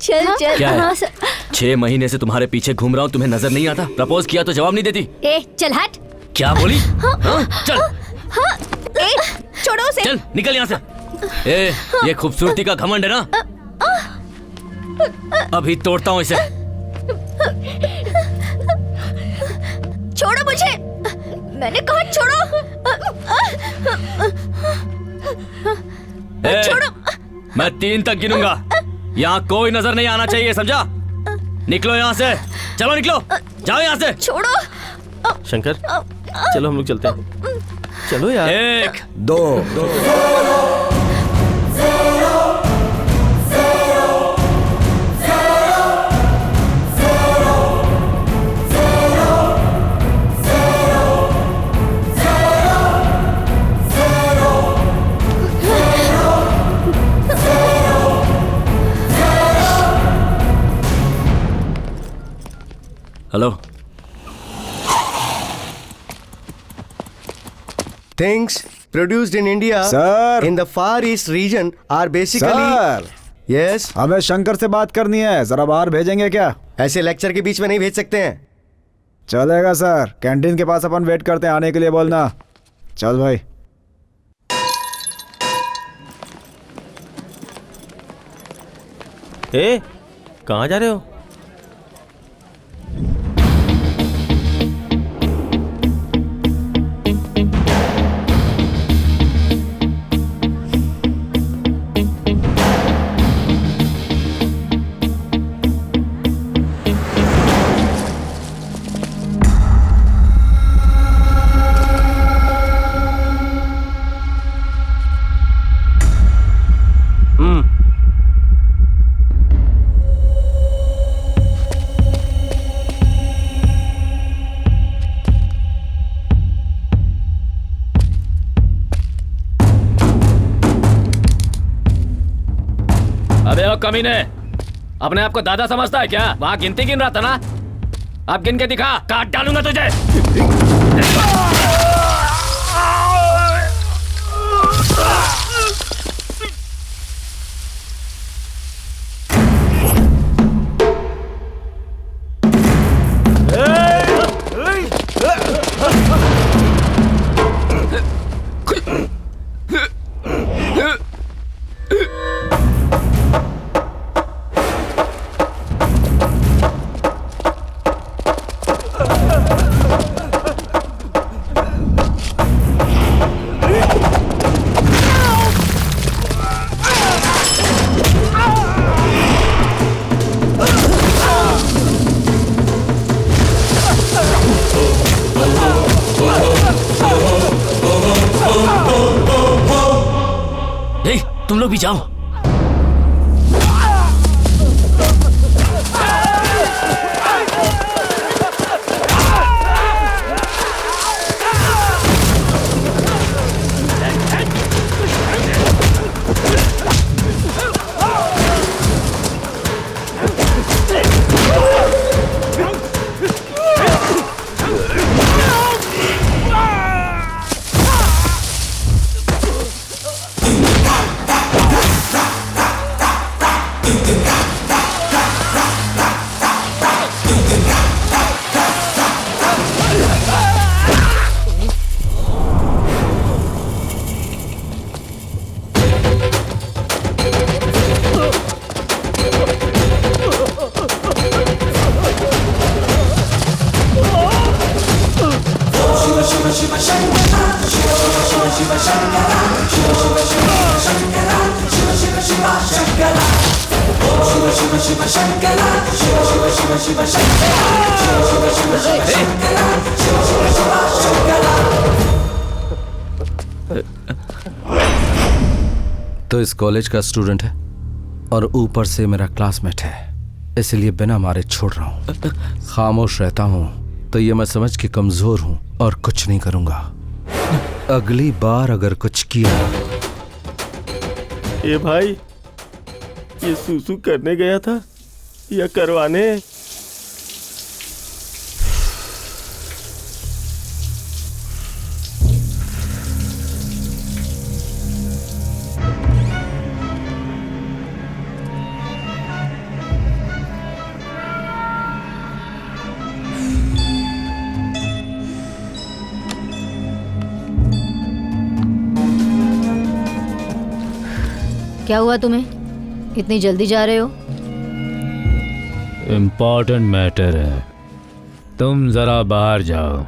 चल चल। क्या है? हाँ 6 महीने से तुम्हारे पीछे घूम रहा हूँ, तुम्हें नजर नहीं आता? प्रपोज किया तो जवाब नहीं देती। ए चल हट। क्या बोली? हाँ? चल ए, छोड़ो उसे। चल निकल यहाँ से। ए, ये खूबसूरती का घमंड है ना? अभी तोड़ता हूँ इसे। छोड़ो मुझे, मैंने कहा छोड़ो। ए, छोड़ो। मैं 3 तक गिनूंगा, यहाँ कोई नजर नहीं आना चाहिए, समझा? निकलो यहाँ से, चलो निकलो, जाओ यहाँ से। छोड़ो। शंकर, चलो हम लोग चलते हैं। चलो यार। 1 2 hello. Things produced in India Sir. in the Far East region are basically sir, yes. हमें शंकर से बात करनी है, जरा बाहर भेजेंगे क्या? ऐसे लेक्चर के बीच में नहीं भेज सकते हैं। चलेगा सर, कैंटीन के पास अपन वेट करते हैं, आने के लिए बोलना। चल भाई। ए, कहाँ जा रहे हो? अबे ओ कमीने, अपने आप को दादा समझता है क्या? वहां गिनती गिन रहा था ना? अब गिन के दिखा, काट डालूंगा तुझे। तुम लोग भी जाओ। तो इस कॉलेज का स्टूडेंट है और ऊपर से मेरा क्लासमेट है, इसलिए बिना मारे छोड़ रहा हूँ। खामोश रहता हूँ तो ये मैं समझ के कमजोर हूँ और कुछ नहीं करूँगा। अगली बार अगर कुछ किया। ए भाई, ये सूसू करने गया था या करवाने? क्या हुआ तुम्हें? इतनी जल्दी जा रहे हो? इम्पोर्टेंट मैटर है, तुम जरा बाहर जाओ,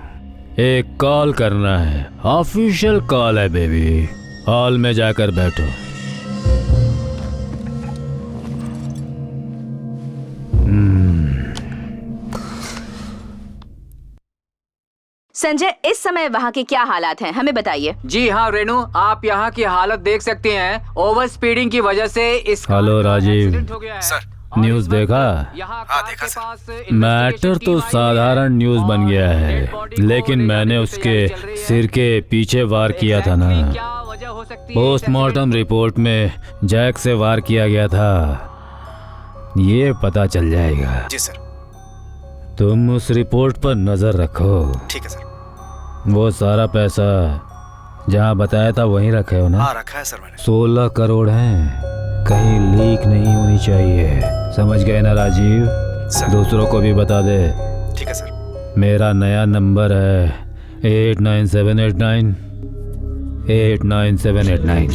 एक कॉल करना है, ऑफिशियल कॉल है बेबी। हॉल में जाकर बैठो। संजय, इस समय वहाँ के क्या हालात हैं, हमें बताइए। जी हाँ रेनू, आप यहाँ की हालत देख सकते हैं। ओवर स्पीडिंग की वजह से इस हेलो राजीव, एक्सीडेंट हो गया है। सर, न्यूज़ देखा? देखा सर। मैटर तो साधारण न्यूज़ बन गया है, लेकिन मैंने उसके सिर के पीछे वार किया था ना। पोस्टमार्टम रिपोर्ट में जैक से वार किया गया था, ये पता चल जाएगा। जी सर। तुम उस रिपोर्ट पर नजर रखो। ठीक है सर। वो सारा पैसा जहाँ बताया था वहीं रखे हो ना? हाँ, रखा है सर मैंने। 16 करोड़ हैं, कहीं लीक नहीं होनी चाहिए, समझ गए ना राजीव? सर। दूसरों को भी बता दे। ठीक है सर। मेरा नया नंबर है 89789 89789।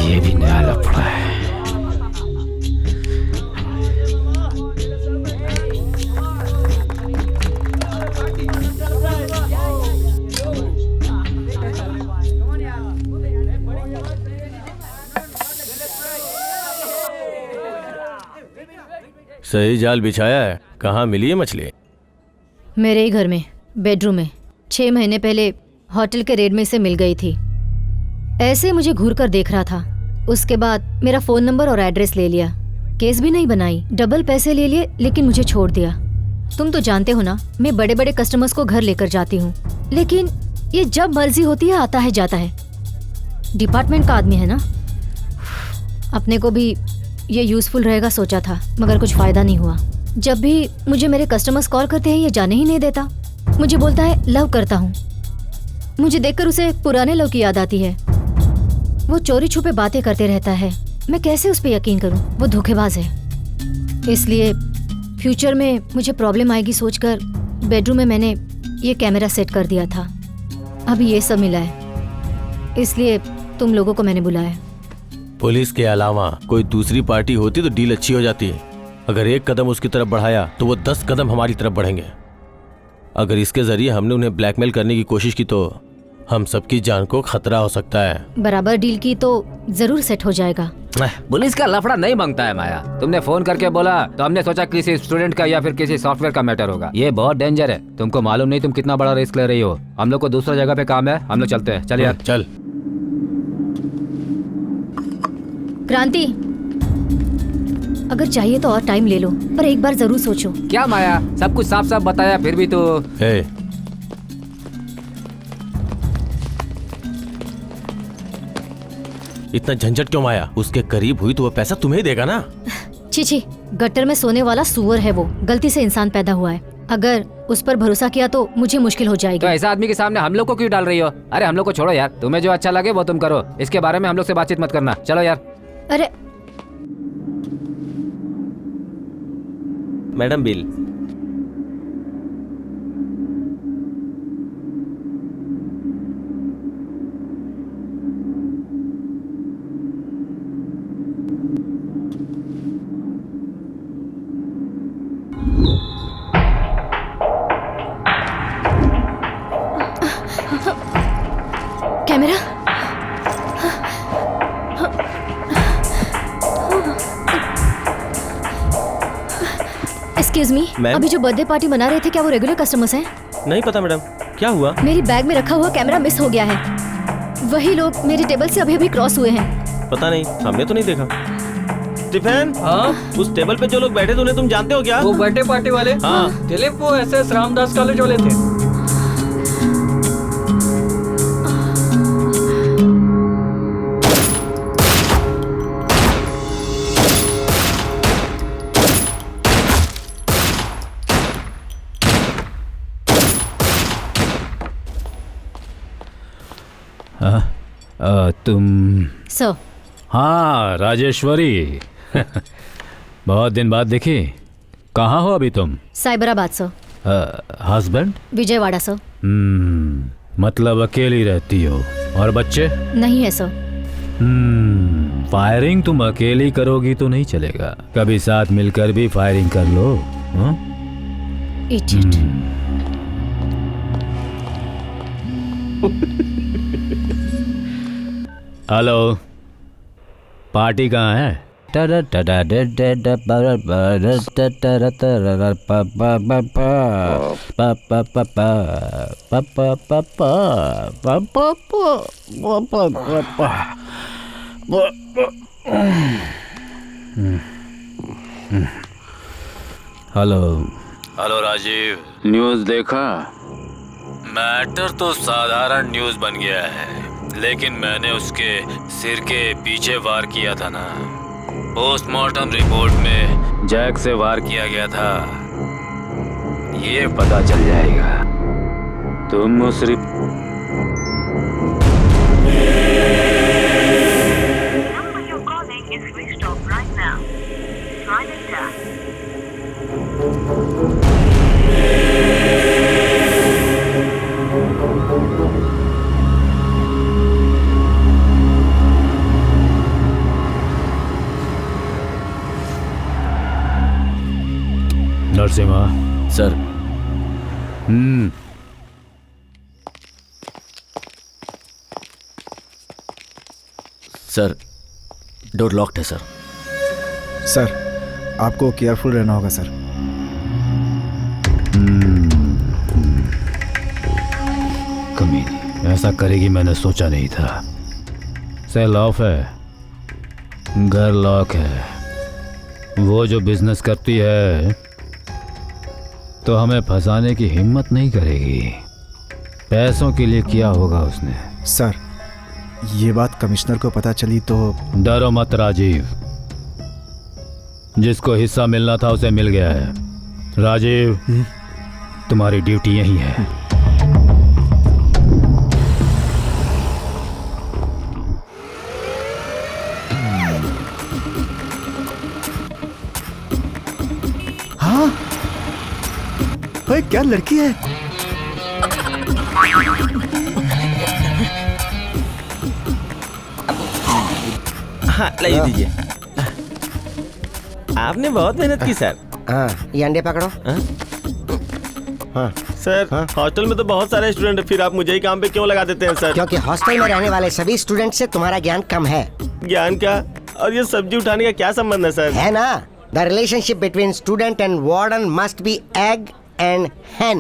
ये भी नया लफड़ा है। सही जाल बिछाया है। कहाँ मिली है मछली? मेरे ही घर में, बेडरूम में। 6 महीने पहले होटल के रेड में से मिल गई थी। ऐसे मुझे घूर कर देख रहा था। उसके बाद मेरा फ़ोन नंबर और एड्रेस ले लिया। केस भी नहीं बनाई, डबल पैसे ले लिए, लेकिन मुझे छोड़ दिया। तुम तो जानते हो ना, मैं बड़े बड़े कस्टमर्स को घर लेकर जाती हूँ, लेकिन ये जब मर्जी होती है आता है जाता है। डिपार्टमेंट का आदमी है ना। अपने को भी ये यूज़फुल रहेगा सोचा था, मगर कुछ फ़ायदा नहीं हुआ। जब भी मुझे मेरे कस्टमर्स कॉल करते हैं ये जाने ही नहीं देता। मुझे बोलता है लव करता हूँ। मुझे देखकर उसे पुराने लव की याद आती है। वो चोरी छुपे बातें करते रहता है, मैं कैसे उस पर यकीन करूँ? वो धोखेबाज है। इसलिए फ्यूचर में मुझे प्रॉब्लम आएगी सोचकर बेडरूम में मैंने ये कैमरा सेट कर दिया था। अभी ये सब मिला है, इसलिए तुम लोगों को मैंने बुलाया। पुलिस के अलावा कोई दूसरी पार्टी होती तो डील अच्छी हो जाती है। अगर एक कदम उसकी तरफ बढ़ाया तो वो 10 कदम हमारी तरफ बढ़ेंगे। अगर इसके जरिए हमने उन्हें ब्लैकमेल करने की कोशिश की तो हम सबकी जान को खतरा हो सकता है। बराबर डील की तो जरूर सेट हो जाएगा। पुलिस का लफड़ा नहीं मांगता है माया। तुमने फोन करके बोला तो हमने सोचा किसी स्टूडेंट का या फिर किसी सॉफ्टवेयर का मैटर होगा। ये बहुत डेंजर है, तुमको मालूम नहीं तुम कितना बड़ा रिस्क ले रही हो। हम लोग को दूसरा जगह पे काम है, हम लोग चलते हैं। चल यार चल। क्रांति, अगर चाहिए तो और टाइम ले लो, पर एक बार जरूर सोचो। क्या माया, सब कुछ साफ साफ बताया फिर भी तो। इतना झंझट क्यों माया? उसके करीब हुई तो वो पैसा तुम्हें ही देगा ना। छी, गटर में सोने वाला सुअर है वो। गलती से इंसान पैदा हुआ है। अगर उस पर भरोसा किया तो मुझे मुश्किल हो जाएगी। तो ऐसा आदमी के सामने हम लोग को क्यों डाल रही हो? अरे हम लोग को छोड़ो यार, तुम्हें जो अच्छा लगे वो तुम करो। इसके बारे में हम लोग से बातचीत मत करना। चलो यार। अरे madam bill. Camera. Excuse me, अभी जो बर्थडे पार्टी मना रहे थे क्या वो रेगुलर कस्टमर्स हैं? नहीं पता मैडम, क्या हुआ? मेरी बैग में रखा हुआ कैमरा मिस हो गया है। वही लोग मेरी टेबल से अभी अभी क्रॉस हुए हैं। पता नहीं, हमने तो नहीं देखा। स्टीफन, हाँ? उस टेबल पे जो लोग बैठे थे उन्हें तुम जानते हो क्या? वो बर्थडे पार्टी वाले? हाँ। दिलीप, वो SS रामदास कॉलेज वाले थे। तुम सर हाँ राजेश्वरी बहुत दिन बाद दिखी। कहाँ हो अभी तुम? Cyberabad sir. Husband? Vijayawada sir. मतलब अकेली रहती हो और बच्चे? नहीं है सर। फायरिंग तुम अकेली करोगी तो नहीं चलेगा, कभी साथ मिलकर भी फायरिंग कर लो। हाँ? इडियट। हेलो, पार्टी कहाँ है? हेलो हेलो राजीव, न्यूज़ देखा? मैटर तो साधारण न्यूज़ बन गया है, लेकिन मैंने उसके सिर के पीछे वार किया था ना। पोस्टमार्टम रिपोर्ट में जैक से वार किया गया था, ये पता चल जाएगा। तुम उस Narasimha sir. Sir door locked है सर। सर आपको केयरफुल रहना होगा सर। कमीनी ऐसा करेगी मैंने सोचा नहीं था। सेल ऑफ है, घर लॉक है। वो जो बिजनेस करती है तो हमें फंसाने की हिम्मत नहीं करेगी। पैसों के लिए किया होगा उसने। सर ये बात कमिश्नर को पता चली तो? डरो मत राजीव, जिसको हिस्सा मिलना था उसे मिल गया है। राजीव तुम्हारी ड्यूटी यही है। हाँ भाई क्या लड़की है? हाँ लाइए दीजिए। आपने बहुत मेहनत की सर। हाँ ये अंडे पकड़ो। हाँ सर हॉस्टल में तो बहुत सारे स्टूडेंट हैं, फिर आप मुझे ही काम पे क्यों लगा देते हैं सर? क्योंकि हॉस्टल में रहने वाले सभी स्टूडेंट से तुम्हारा ज्ञान कम है। ज्ञान का और ये सब्जी उठाने का क्या संबंध है सर? है ना, the relationship between student and warden must be egg and hen,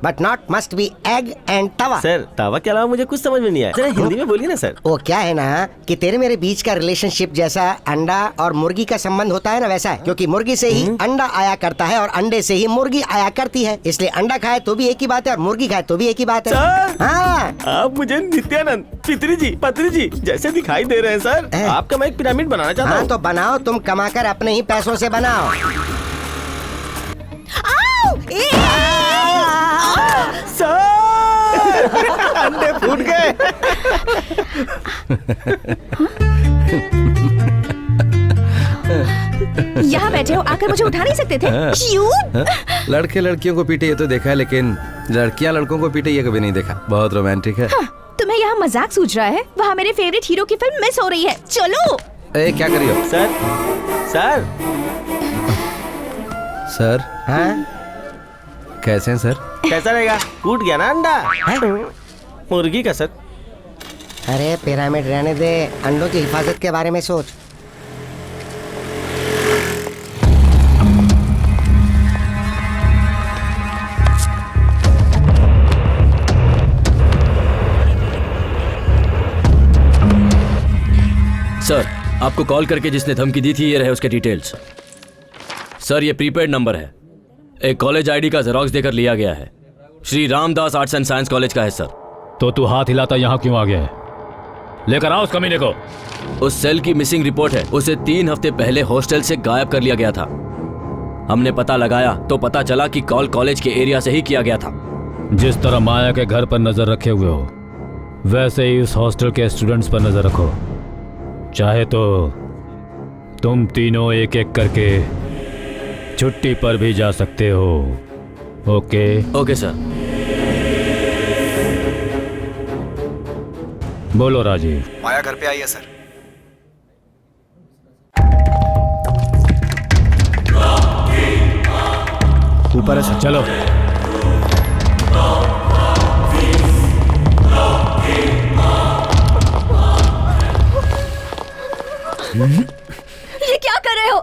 but not must be egg and तवा। सर तवा के अलावा मुझे कुछ समझ में नहीं आया, जरा हिंदी में बोलिए ना सर। वो क्या है ना कि तेरे मेरे बीच का रिलेशनशिप जैसा अंडा और मुर्गी का संबंध होता है ना, वैसा है। क्योंकि मुर्गी से ही अंडा आया करता है और अंडे से ही मुर्गी आया करती है, इसलिए अंडा खाए तो भी एक ही बात है और मुर्गी खाए तो भी एक ही बात है। हाँ आप मुझे नित्यानंद, पितरी जी, पत्री जी जैसे दिखाई दे रहे हैं सर। आपका मैं एक पिरामिड बनाना चाहता हूँ। तो बनाओ, तुम कमाकर अपने ही पैसों से बनाओ। अंडे फूट गए। यहाँ बैठे हो, आकर मुझे उठा नहीं सकते थे? क्यों? लड़के लड़कियों को पीटे ये तो देखा है, लेकिन लड़कियां लड़कों को पीटे ये कभी नहीं देखा। बहुत रोमांटिक है। हाँ, तुम्हें यहाँ मजाक सूझ रहा है? वहाँ मेरे फेवरेट हीरो की फिल्म मिस हो रही है, चलो। ए क्या करियो सर? सर सर हाँ कैसे हैं सर? कैसा रहेगा? टूट गया ना अंडा मुर्गी का सर। अरे पिरामिड रहने दे, अंडों की हिफाजत के बारे में सोच। सर आपको कॉल करके जिसने धमकी दी थी ये रहे उसके डिटेल्स। सर ये प्रीपेड नंबर है, एक कॉलेज आईडी का जेरॉक्स देकर लिया गया है। Shri Ramdas arts and science college का है सर। तो तू हाथ हिलाता यहाँ क्यों आ गया है? लेकर आओ उस कमीने को। उस सेल की मिसिंग रिपोर्ट है, उसे 3 हफ्ते पहले हॉस्टल से गायब कर लिया गया था। हमने पता लगाया तो पता चला कि कॉल कॉलेज के एरिया से ही किया गया था। जिस तरह माया के घर पर नजर रखे हुए हो, वैसे ही उस हॉस्टल के स्टूडेंट्स पर नजर रखो। चाहे तो तुम तीनों एक एक करके छुट्टी पर भी जा सकते हो। ओके? Okay sir. बोलो राजीव। माया घर पे आई है सर। ऊपर है सर। चलो। ये क्या कर रहे हो?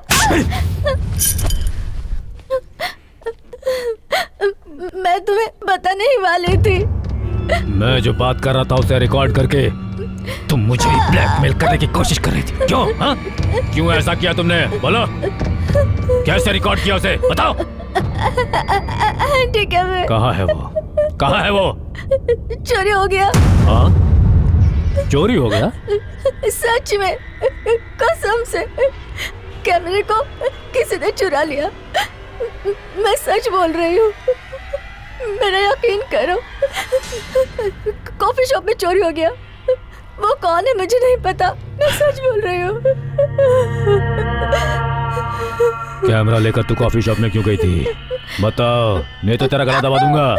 मैं तुम्हें बताने ही वाली थी। मैं जो बात कर रहा था उसे रिकॉर्ड करके तुम मुझे ब्लैकमेल करने की कोशिश कर रही थी। क्यों? हाँ? क्यों ऐसा किया तुमने? बोलो। कैसे रिकॉर्ड किया उसे बताओ। ठीक है। मैं कहाँ है वो? कहाँ है वो? चोरी हो गया। हाँ? चोरी हो गया? सच में, कसम से कैमरे को किसी ने चुरा लिया। मैं सच बोल रही हूँ, मेरा यकीन करो। कॉफी शॉप में चोरी हो गया। वो कौन है मुझे नहीं पता, मैं सच बोल रही हूँ। कैमरा लेकर तू कॉफी शॉप में क्यों गई थी? बताओ, नहीं तो तेरा गला दबा दूंगा।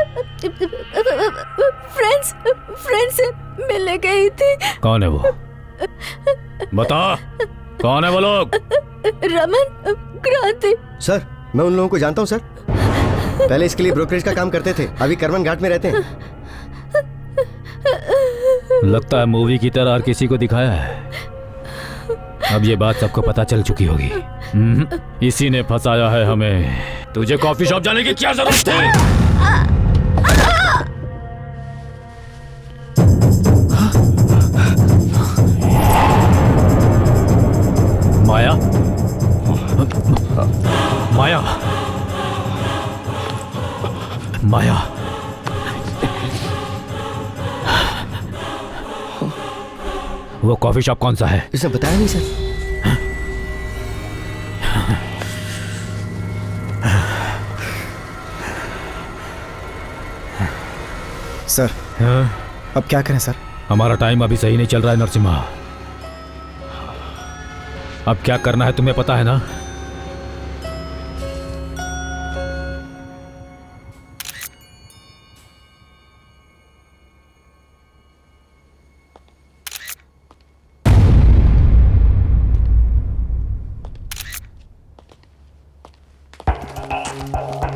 फ्रेंड्स से मिलने गई थी। कौन है वो? बता, कौन है वो लोग? रमन, क्रांति। सर, मैं उन लोगों को जानता हूँ सर। पहले इसके लिए ब्रोकरेज का काम करते थे, अभी करमन घाट में रहते हैं। लगता है मूवी की तरह हर किसी को दिखाया है। अब ये बात सबको पता चल चुकी होगी। इसी ने फंसाया है हमें। तुझे कॉफी शॉप जाने की क्या जरूरत है? माया, माया, माया। वो कॉफी शॉप कौन सा है? इसने बताया नहीं सर। सर, अब क्या करें सर? हमारा टाइम अभी सही नहीं चल रहा है नरसिम्हा। अब क्या करना है तुम्हें पता है ना?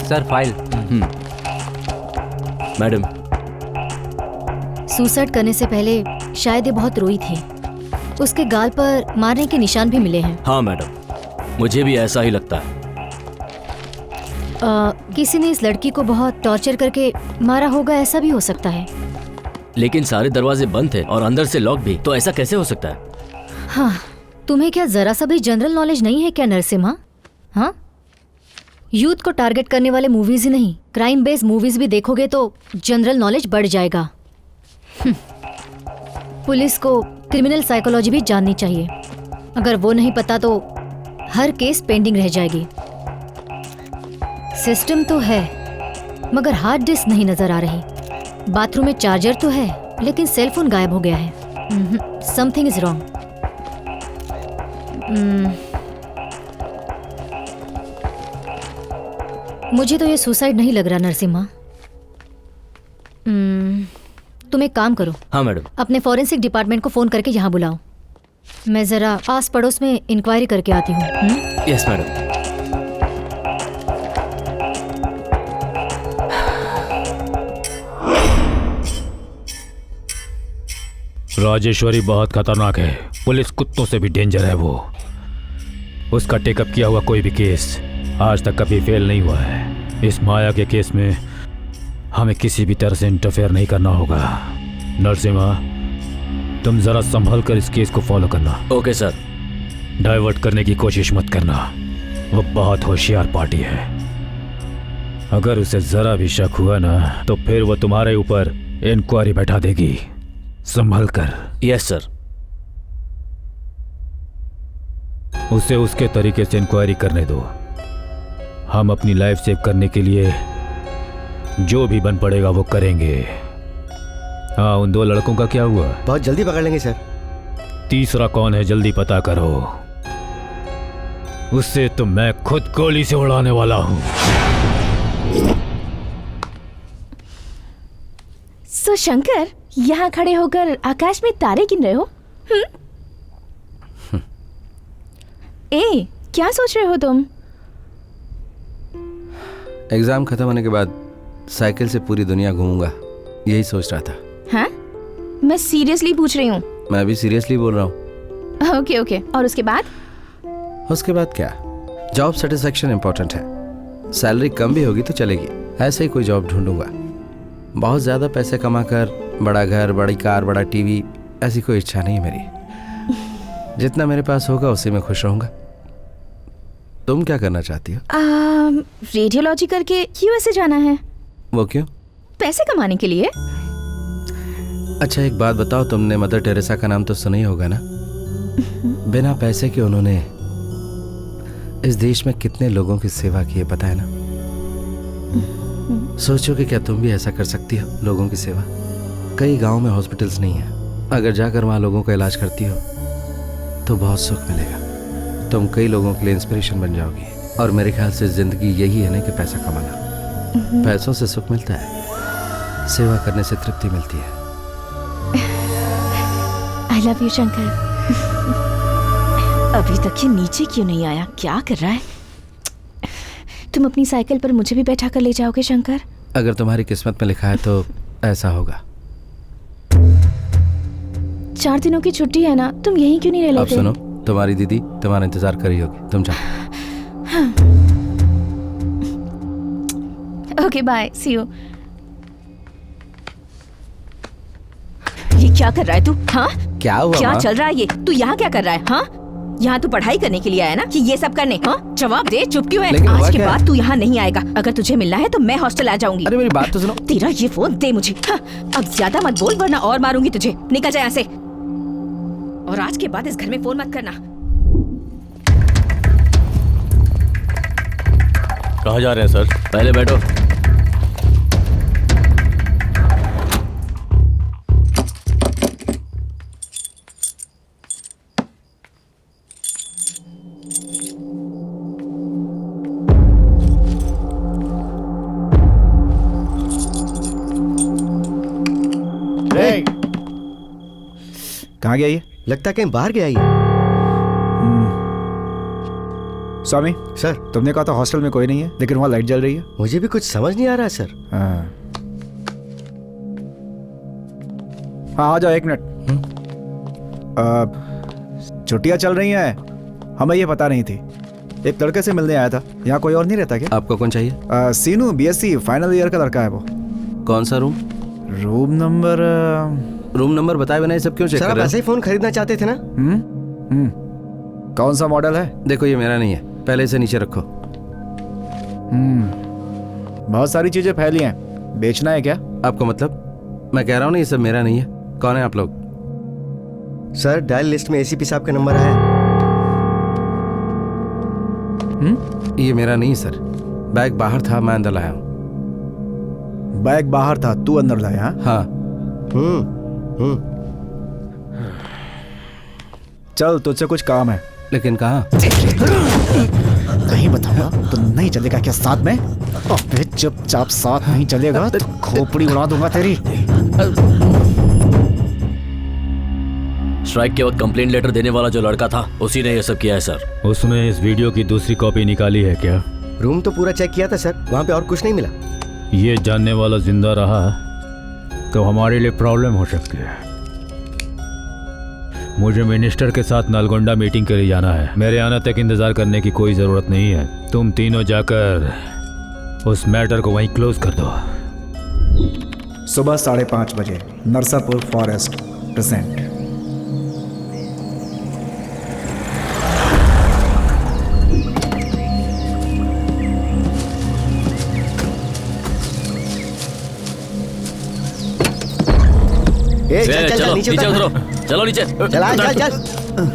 Sir file. मैडम, सुसाइड करने से पहले शायद ये बहुत रोई थी। उसके गाल पर मारने के निशान भी मिले हैं। हाँ मैडम, मुझे भी ऐसा ही लगता है। किसी ने इस लड़की को बहुत टॉर्चर करके मारा होगा, ऐसा भी हो सकता है। लेकिन सारे दरवाजे बंद थे और अंदर से लॉक भी, तो ऐसा कैसे हो सकता है? हाँ, तुम्हें क्या जरा सा भी जनरल नॉलेज नहीं है क्या नरसिम्हा? हाँ, यूथ को टारगेट करने वाले मूवीज ही नहीं, क्राइम बेस्ड मूवीज भी देखोगे तो जनरल नॉलेज बढ़ जाएगा। पुलिस को क्रिमिनल साइकोलॉजी भी जाननी चाहिए। अगर वो नहीं पता तो हर केस पेंडिंग रह जाएगी। सिस्टम तो है मगर हार्ड डिस्क नहीं नजर आ रही। बाथरूम में चार्जर तो है लेकिन सेलफोन गायब हो गया है। Something is wrong. मुझे तो ये सुसाइड नहीं लग रहा नरसिम्हा। तुम एक काम करो। हाँ मैडम। अपने फॉरेंसिक डिपार्टमेंट को फोन करके यहाँ बुलाओ। मैं जरा आस पड़ोस में इंक्वायरी करके आती हूँ। Yes madam. राजेश्वरी बहुत खतरनाक है। पुलिस कुत्तों से भी डेंजर है वो। उसका टेकअप किया हुआ कोई भी केस आज तक कभी फेल नहीं हुआ है। इस माया के केस में हमें किसी भी तरह से इंटरफेयर नहीं करना होगा। नरसिम्हा, तुम जरा संभल कर इस केस को फॉलो करना। Okay sir. डाइवर्ट करने की कोशिश मत करना। वो बहुत होशियार पार्टी है। अगर उसे जरा भी शक हुआ ना तो फिर वो तुम्हारे ऊपर इंक्वायरी बैठा देगी। संभल कर। Yes sir. उसे उसके तरीके से इंक्वायरी करने दो। हम अपनी लाइफ सेव करने के लिए जो भी बन पड़ेगा वो करेंगे। हाँ, उन 2 लड़कों का क्या हुआ? बहुत जल्दी पकड़ लेंगे सर। तीसरा कौन है, जल्दी पता करो। उससे तो मैं खुद गोली से उड़ाने वाला हूँ। सो शंकर, यहाँ खड़े होकर आकाश में तारे गिन रहे हो? ए, क्या सोच रहे हो तुम? एग्जाम खत्म होने के बाद साइकिल से पूरी दुनिया घूमूंगा, यही सोच रहा था। हाँ? मैं सीरियसली पूछ रही हूँ। मैं भी सीरियसली बोल रहा हूँ। ओके ओके, और उसके बाद? उसके बाद क्या, जॉब सेटिस्फेक्शन इंपॉर्टेंट है। सैलरी कम भी होगी तो चलेगी, ऐसे ही कोई जॉब ढूंढूंगा। बहुत ज़्यादा पैसे कमाकर बड़ा घर, बड़ी कार, बड़ा टीवी, ऐसी कोई इच्छा नहीं है मेरी। जितना मेरे पास होगा उसी में खुश रहूंगा। तुम क्या करना चाहती हो? रेडियोलॉजी करके यूएसए जाना है। वो क्यों? पैसे कमाने के लिए। अच्छा एक बात बताओ, तुमने मदर टेरेसा का नाम तो सुना ही होगा ना? बिना पैसे के उन्होंने इस देश में कितने लोगों की सेवा की है, पता है ना? सोचो कि क्या तुम भी ऐसा कर सकती हो, लोगों की सेवा। कई गांव में हॉस्पिटल्स नहीं है, अगर जाकर वहां लोगों का इलाज करती हो तो बहुत सुख मिलेगा। तुम कई लोगों के लिए इंस्पिरेशन बन जाओगी। और मेरे ख्याल से जिंदगी यही है ना कि पैसा कमाना। पैसों से सुख मिलता है, सेवा करने से तृप्ति मिलती है। I love you Shankar. अभी तक ये नीचे क्यों नहीं आया? क्या कर रहा है? तुम अपनी साइकिल पर मुझे भी बैठा कर ले जाओगे शंकर? अगर तुम्हारी किस्मत में लिखा है तो ऐसा होगा। 4 दिनों की छुट्टी है ना, तुम यहीं क्यों नहीं रह लेते? अब सुनो, तुम्हारी दीदी तुम्हारा इंतजार कर रही होगी, तुम जाओ। Okay bye, see you. ये क्या कर रहा है तू? हाँ, क्या हुआ? क्या चल रहा है ये? तू यहाँ क्या कर रहा है? हाँ, यहाँ तू पढ़ाई करने के लिए आया ना कि ये सब करने? हाँ, जवाब दे, चुप क्यों है? आज के बाद तू यहाँ नहीं आएगा। अगर तुझे मिलना है तो मैं हॉस्टल आ जाऊंगी। अरे मेरी बात तो सुनो। तेरा ये फोन दे मुझे। हाँ, अब ज्यादा मत बोल वरना और मारूंगी तुझे। निकल जा यहाँ से। और आज के बाद इस घर में फोन मत करना। कहाँ जा रहे हैं सर? पहले बैठो। कहाँ गया ये? लगता है कहीं बाहर गया ये। स्वामी सर, तुमने कहा था हॉस्टल में कोई नहीं है, लेकिन वहाँ लाइट जल रही है। मुझे भी कुछ समझ नहीं आ रहा सर। हाँ आ जाओ, 1 मिनट। छुट्टियाँ चल रही हैं, हमें ये पता नहीं थी। एक लड़के से मिलने आया था। यहाँ कोई और नहीं रहता क्या? आपको कौन चाहिए? सीनू, बीएससी फाइनल ईयर का लड़का है वो। कौन सा room? Room number room number बताए बिना ये सब क्यों चेक कर रहे हो? ऐसे ही फोन खरीदना चाहते थे ना? कौन सा मॉडल है? देखो ये मेरा नहीं है, पहले इसे नीचे रखो। बहुत सारी चीजें फैली हैं, बेचना है क्या? आपको मतलब? मैं कह रहा हूँ ना ये सब मेरा नहीं है। कौन है आप लोग? सर डायल लिस्ट में एसीपी साहब का नंबर आया। ये मेरा नहीं सर, बैग बाहर था, मैं अंदर लाया हूँ। बैग बाहर था, तू अंदर लाया? हाँ। चल तुझसे कुछ काम है। लेकिन कहाँ? नहीं बताऊंगा तो नहीं चलेगा क्या साथ में? अबे चुपचाप साथ नहीं चलेगा तो खोपड़ी उड़ा दूंगा तेरी। स्ट्राइक के वक्त कंप्लेंट लेटर देने वाला जो लड़का था उसी ने ये सब किया है सर। उसने इस वीडियो की दूसरी कॉपी निकाली है क्या? रूम तो पूरा चेक किया था सर, वहाँ पे और कुछ नहीं मिला। ये जानने वाला जिंदा रहा तो हमारे लिए प्रॉब्लम हो सकती है। मुझे मिनिस्टर के साथ नलगोंडा मीटिंग के लिए जाना है। मेरे आने तक इंतजार करने की कोई जरूरत नहीं है। तुम तीनों जाकर उस मैटर को वहीं क्लोज कर दो। सुबह 5:30 बजे नरसापुर फॉरेस्ट प्रेजेंट। चलो नीचे उतरो, चलो नीचे। चल चल चल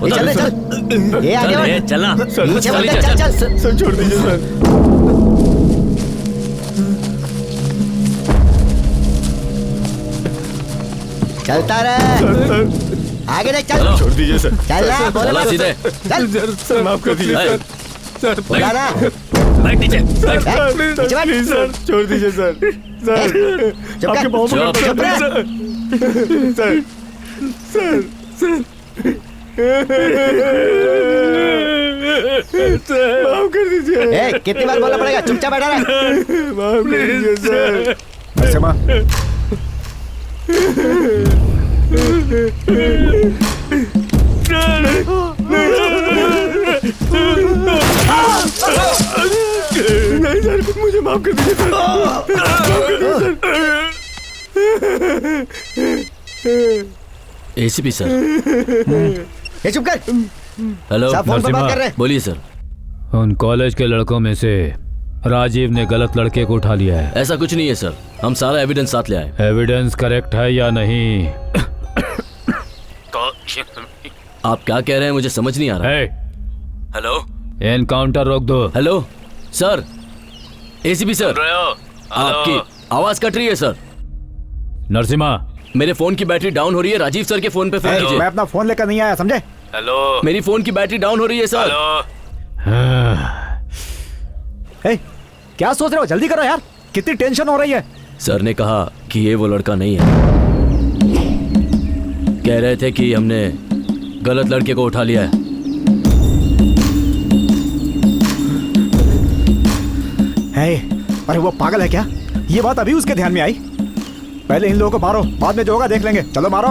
उतर, चल ये आगे बढ़। चलना। नीचे बढ़, चल चल। सर छोड़ दीजिए सर। चलता रहे, आगे देख, चल। छोड़ दीजिए सर। चल ना, बोले चला मत। सीधे। चल। सर माफ कर दीजिए ए, सर। बोला ना। बैठ नीचे, बैठ। नीचे बैठ। प्लीज सर, छोड़ दीजिए सर। सर चुप कर। आपके पाँव चुप। पकड़ता हूँ, चुप रह। सर सर सर सर माफ कर दीजिए। ए, कितनी बार बोलना पड़ेगा? चुपचाप बैठा रहे। माफ कर दीजिए सर। नरसिम्हा, नहीं सर, मुझे माफ कर दीजिए सर। ACP sir. ए, चुप कर। हेलो, सब फोन पर बात कर रहे हैं। बोलिए सर। उन कॉलेज के लड़कों में से राजीव ने गलत लड़के को उठा लिया है। ऐसा कुछ नहीं है सर, हम सारा एविडेंस साथ ले आए। एविडेंस करेक्ट है या नहीं? आप क्या कह रहे हैं मुझे समझ नहीं आ रहा। ए, हेलो एनकाउंटर रोक दो। हेलो सर, एसीपी सर, आपकी आवाज कट रही है सर। नरसिम्हा, मेरे फोन की बैटरी डाउन हो रही है, राजीव सर के फोन पे फोन मैं कीजिए। अपना फोन लेकर नहीं आया, समझे? हेलो, मेरी फोन की बैटरी डाउन हो रही है सर। ए, क्या सोच रहे हो? जल्दी करो यार, कितनी टेंशन हो रही है। सर ने कहा कि ये वो लड़का नहीं है। कह रहे थे कि हमने गलत लड़के को उठा लिया है। अरे वो पागल है क्या? ये बात अभी उसके ध्यान में आई? पहले इन लोगों को मारो, बाद में जो होगा देख लेंगे। चलो मारो।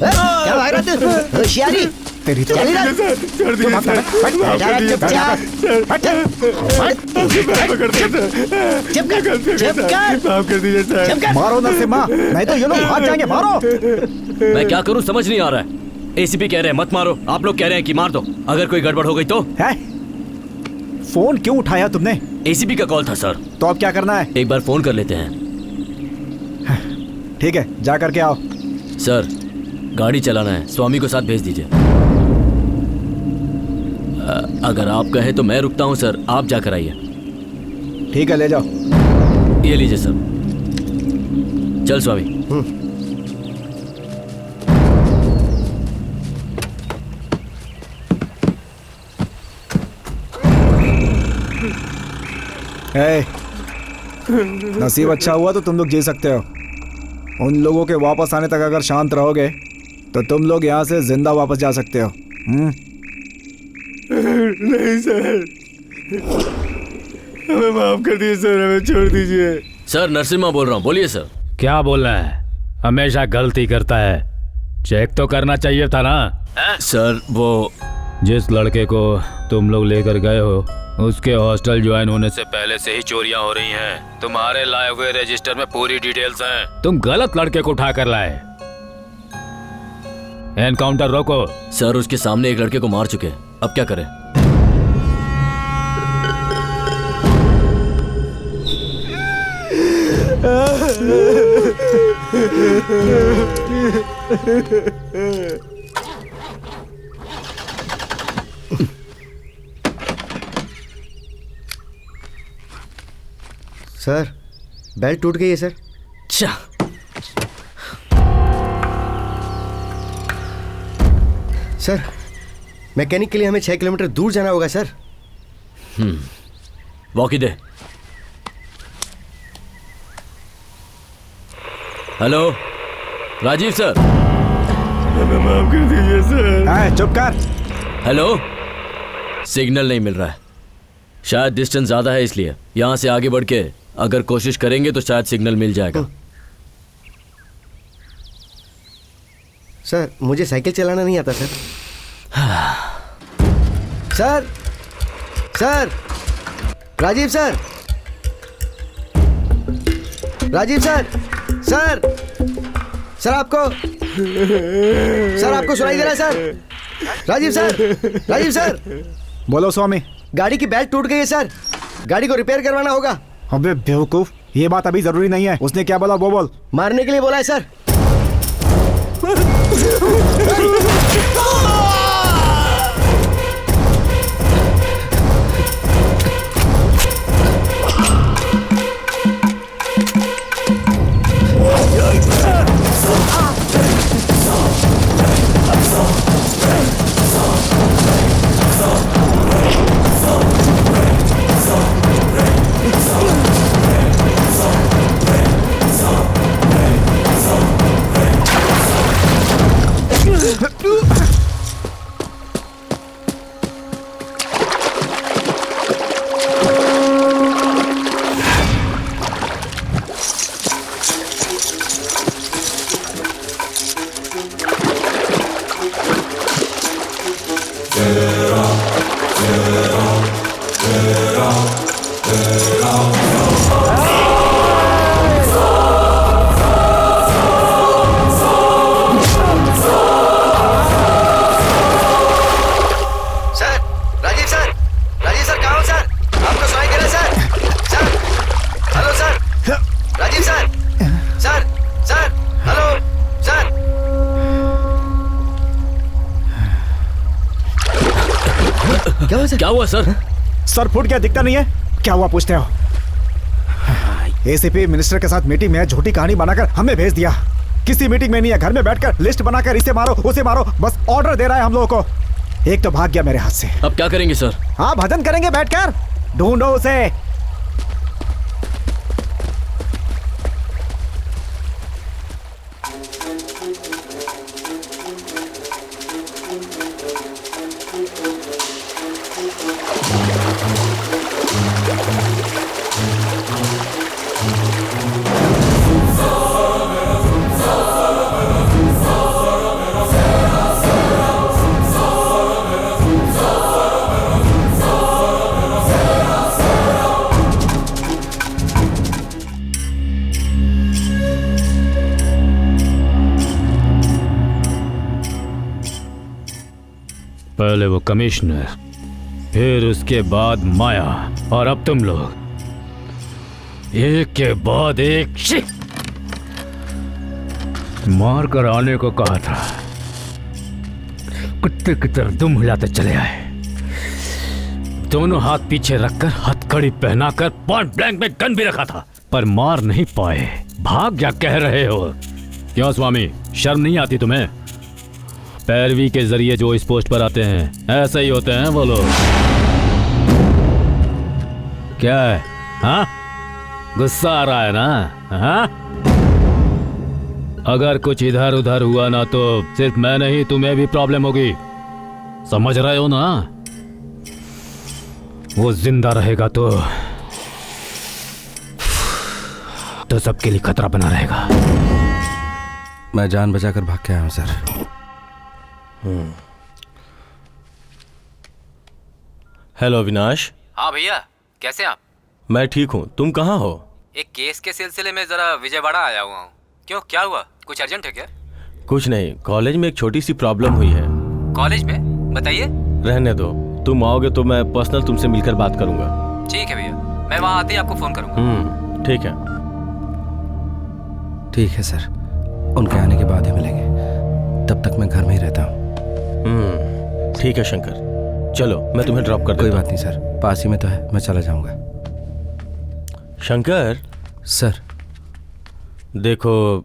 क्या भाग रहा तू? होशियारी तेरी तो चली ना। छोड़ दीजिए माफ कर, सर। माफ बैठा कर रहे, दीजिए चुपचाप। सर। बैठ, चुप कर, चुप कर। माफ कर दीजिए सर। मारो नरसिम्हा, नहीं तो ये लोग भाग जाएंगे। मारो। मैं क्या करूं समझ नहीं आ रहा है। एसीपी कह रहे हैं मत मारो, आप लोग कह रहे हैं कि मार दो। अगर कोई गड़बड़ हो गई तो? है? फोन क्यों उठाया तुमने? एसीपी का कॉल था सर। तो अब क्या करना है? एक बार फोन कर लेते हैं। ठीक है, जा करके आओ। सर, गाड़ी चलाना है, स्वामी को साथ भेज दीजिए। अगर आप कहें तो मैं रुकता हूं सर, आप जाकर आइए। ठीक है, ले जाओ। ये लीजिए सर। चल स्वामी। ए, नसीब अच्छा हुआ तो तुम लोग जी सकते हो। उन लोगों के वापस आने तक अगर शांत रहोगे तो तुम लोग यहाँ से जिंदा वापस जा सकते हो। नहीं सर, हमें माफ कर दीजिए सर, हमें छोड़ दीजिए। सर, नरसिम्हा बोल रहा हूँ, बोलिए सर। क्या बोलना है? हमेशा गलती करता है, चेक तो करना चाहिए था ना। सर, वो जिस लड़के को तुम लोग लेकर गए हो उसके हॉस्टल ज्वाइन होने से पहले से ही चोरियां हो रही हैं। तुम्हारे लाए हुए रजिस्टर में पूरी डिटेल्स हैं। तुम गलत लड़के को उठा कर लाए। एनकाउंटर रोको। सर, उसके सामने एक लड़के को मार चुके हैं, अब क्या करें? सर, बेल्ट टूट गई है सर। अच्छा, सर, मैकेनिक के लिए हमें 6 किलोमीटर दूर जाना होगा सर। वॉकी दे। Hello, Rajeev sir. हमें माफ कर दीजिए सर। चुप कर। हेलो, सिग्नल नहीं मिल रहा है, शायद डिस्टेंस ज्यादा है, इसलिए यहां से आगे बढ़ के अगर कोशिश करेंगे तो शायद सिग्नल मिल जाएगा। सर, मुझे साइकिल चलाना नहीं आता sir. Sir, sir, Rajiv sir, Rajiv sir, sir, sir आपको सुनाई दे रहा है sir? Rajiv sir, Rajiv sir. बोलो स्वामी। गाड़ी की बेल्ट टूट गई है सर, गाड़ी को रिपेयर करवाना होगा। अबे बेवकूफ, ये बात अभी जरूरी नहीं है। उसने क्या बोला वो बोल। मारने के लिए बोला है सर। सर, राजीव सर कहाँ हो सर? आपको सुनाई दे रहा है sir? Sir, hello sir, Rajiv sir, sir, sir, hello sir. क्या हुआ सर? क्या हुआ सर? सर फुट गया, दिखता नहीं है। क्या हुआ पूछते हो? एसीपी मिनिस्टर के साथ मीटिंग में झूठी कहानी बनाकर हमें भेज दिया। किसी मीटिंग में नहीं है, घर में बैठकर लिस्ट बनाकर इसे मारो उसे मारो, बस ऑर्डर दे रहा है हम लोगों को। एक तो भाग गया मेरे हाथ से। अब क्या करेंगे सर? हाँ, भजन करेंगे बैठकर। ढूंढो उसे। पहले वो कमिश्नर, फिर उसके बाद माया, और अब तुम लोग। एक के बाद एक मार कर आने को कहा था, कुत्ते की तरह दुम हिलाते चले आए। दोनों हाथ पीछे रखकर हथकड़ी पहनाकर पॉइंट ब्लैंक में गन भी रखा था, पर मार नहीं पाए। भाग क्या कह रहे हो? क्यों स्वामी, शर्म नहीं आती तुम्हें? पैरवी के जरिए जो इस पोस्ट पर आते हैं ऐसे ही होते हैं वो लोग। क्या है? हाँ, गुस्सा आ रहा है ना? हाँ, अगर कुछ इधर उधर हुआ ना तो सिर्फ मैं नहीं, तुम्हें भी प्रॉब्लम होगी। समझ रहे हो ना? वो जिंदा रहेगा तो सबके लिए खतरा बना रहेगा। मैं जान बचाकर भाग के आया हूं सर। हेलो अविनाश। हाँ भैया, कैसे आप? मैं ठीक हूँ, तुम कहाँ हो? एक केस के सिलसिले में जरा विजयवाड़ा आया हुआ हूँ। क्यों, क्या हुआ? कुछ अर्जेंट है क्या? कुछ नहीं, कॉलेज में एक छोटी सी प्रॉब्लम हुई है। कॉलेज में? बताइए। रहने दो, तुम आओगे तो मैं पर्सनल तुमसे मिलकर बात करूंगा। ठीक है भैया, मैं वहाँ आते ही आपको फोन करूंगा। ठीक है। ठीक है सर, उनके आने के बाद ही मिलेंगे। तब तक मैं घर में ही रहता हूँ। ठीक है शंकर, चलो मैं तुम्हें ड्रॉप कर दूँ। कोई बात नहीं सर, पास ही में तो है, मैं चला जाऊंगा। शंकर सर, देखो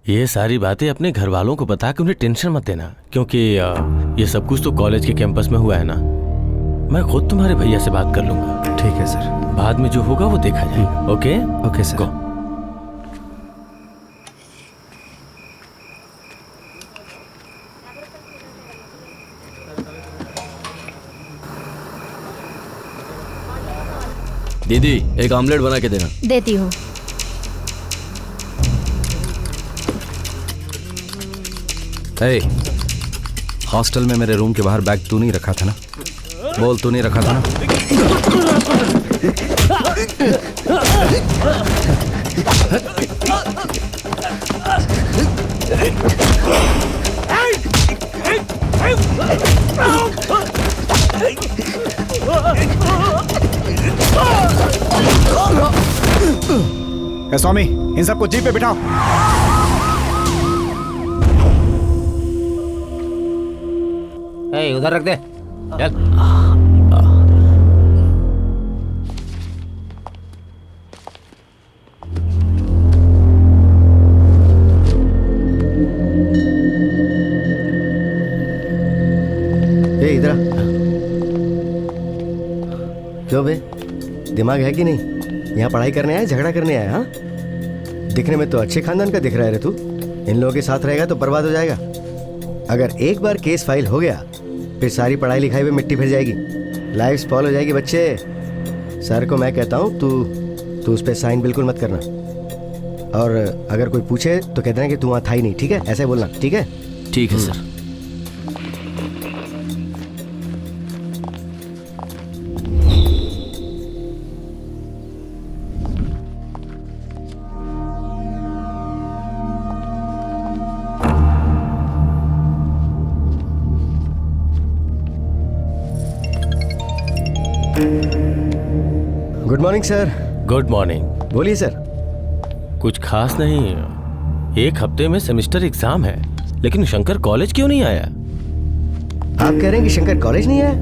ये सारी बातें अपने घर वालों को बता के उन्हें टेंशन मत देना, क्योंकि ये सब कुछ तो कॉलेज के कैंपस में हुआ है ना। मैं खुद तुम्हारे भैया से बात कर लूंगा। ठीक है सर, बाद में जो होगा वो देखा जाएगा। Okay okay sir. गो। दीदी, एक ऑमलेट बना के देना। देती हूँ। हॉस्टल में मेरे रूम के बाहर बैग तू नहीं रखा था ना? बोल, तू नहीं रखा था ना? स्वामी, इन सबको जीप पे बिठाओ। उधर रख दे। चल। इधर क्यों बे, दिमाग है कि नहीं? यहाँ पढ़ाई करने आया, झगड़ा करने आया? हाँ, दिखने में तो अच्छे खानदान का दिख रहा है रे तू। इन लोगों के साथ रहेगा तो बर्बाद हो जाएगा। अगर एक बार केस फाइल हो गया फिर सारी पढ़ाई लिखाई में मिट्टी फिर जाएगी, लाइफ स्पॉइल हो जाएगी। बच्चे, सर को मैं कहता हूँ तू उस पर साइन बिल्कुल मत करना, और अगर कोई पूछे तो कह देना कि तू वहाँ था ही नहीं। ठीक है? ऐसे बोलना। ठीक है? ठीक है sir. Good morning sir. Good morning. बोलिए सर। कुछ खास नहीं, एक हफ्ते में सेमेस्टर एग्जाम है, लेकिन शंकर कॉलेज क्यों नहीं आया? आप कह रहे हैं कि शंकर कॉलेज नहीं आया?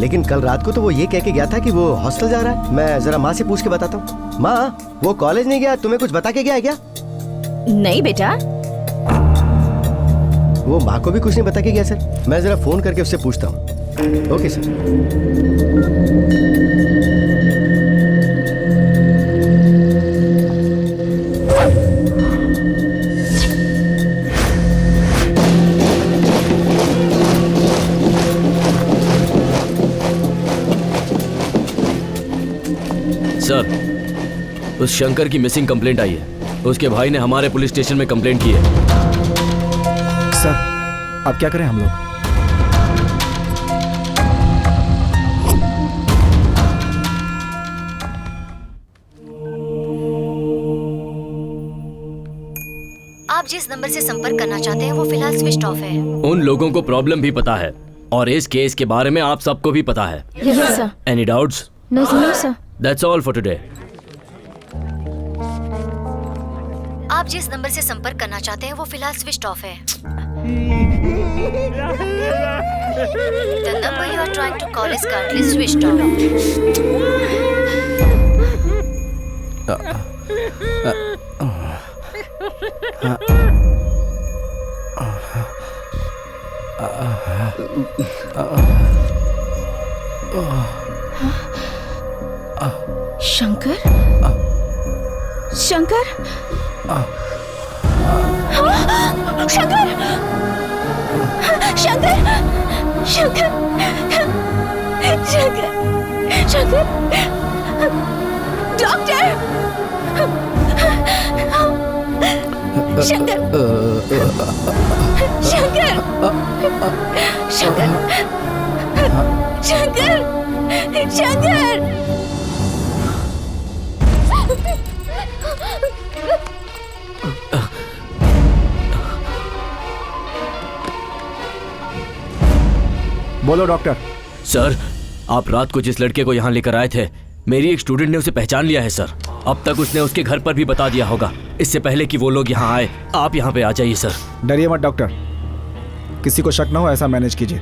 लेकिन कल रात को तो वो ये कह के गया था कि वो हॉस्टल जा रहा है। मैं जरा माँ से पूछ के बताता हूँ। माँ, वो कॉलेज नहीं गया, तुम्हें कुछ बता के गया है क्या? नहीं बेटा। वो माँ को भी कुछ नहीं बता के गया सर। मैं जरा फोन करके उससे पूछता हूँ। Okay sir. सर, उस शंकर की मिसिंग कंप्लेंट आई है। उसके भाई ने हमारे पुलिस स्टेशन में कंप्लेंट की है। सर, अब क्या करें हम लोग? आप जिस नंबर से संपर्क करना चाहते हैं वो फिलहाल स्विच ऑफ है। उन लोगों को प्रॉब्लम भी पता है और इस केस के बारे में आप सबको भी पता है। Yes, sir. Any doubts? No, sir. That's all for today. आप जिस नंबर से संपर्क करना चाहते हैं वो फिलहाल स्विच ऑफ है। The number you are trying to call is currently switched off. Shankar? Shankar? Shankar? Shankar? Shankar? Shankar? Shankar? Doctor? Shankar? Shankar? Shankar? Shankar? Shankar? बोलो डॉक्टर। सर, आप रात को जिस लड़के को यहाँ लेकर आए थे, मेरी एक स्टूडेंट ने उसे पहचान लिया है सर। अब तक उसने उसके घर पर भी बता दिया होगा, इससे पहले कि वो लोग यहाँ आए। आप यहाँ पे आ जाइए सर। डरिए मत डॉक्टर, किसी को शक ना हो ऐसा मैनेज कीजिए।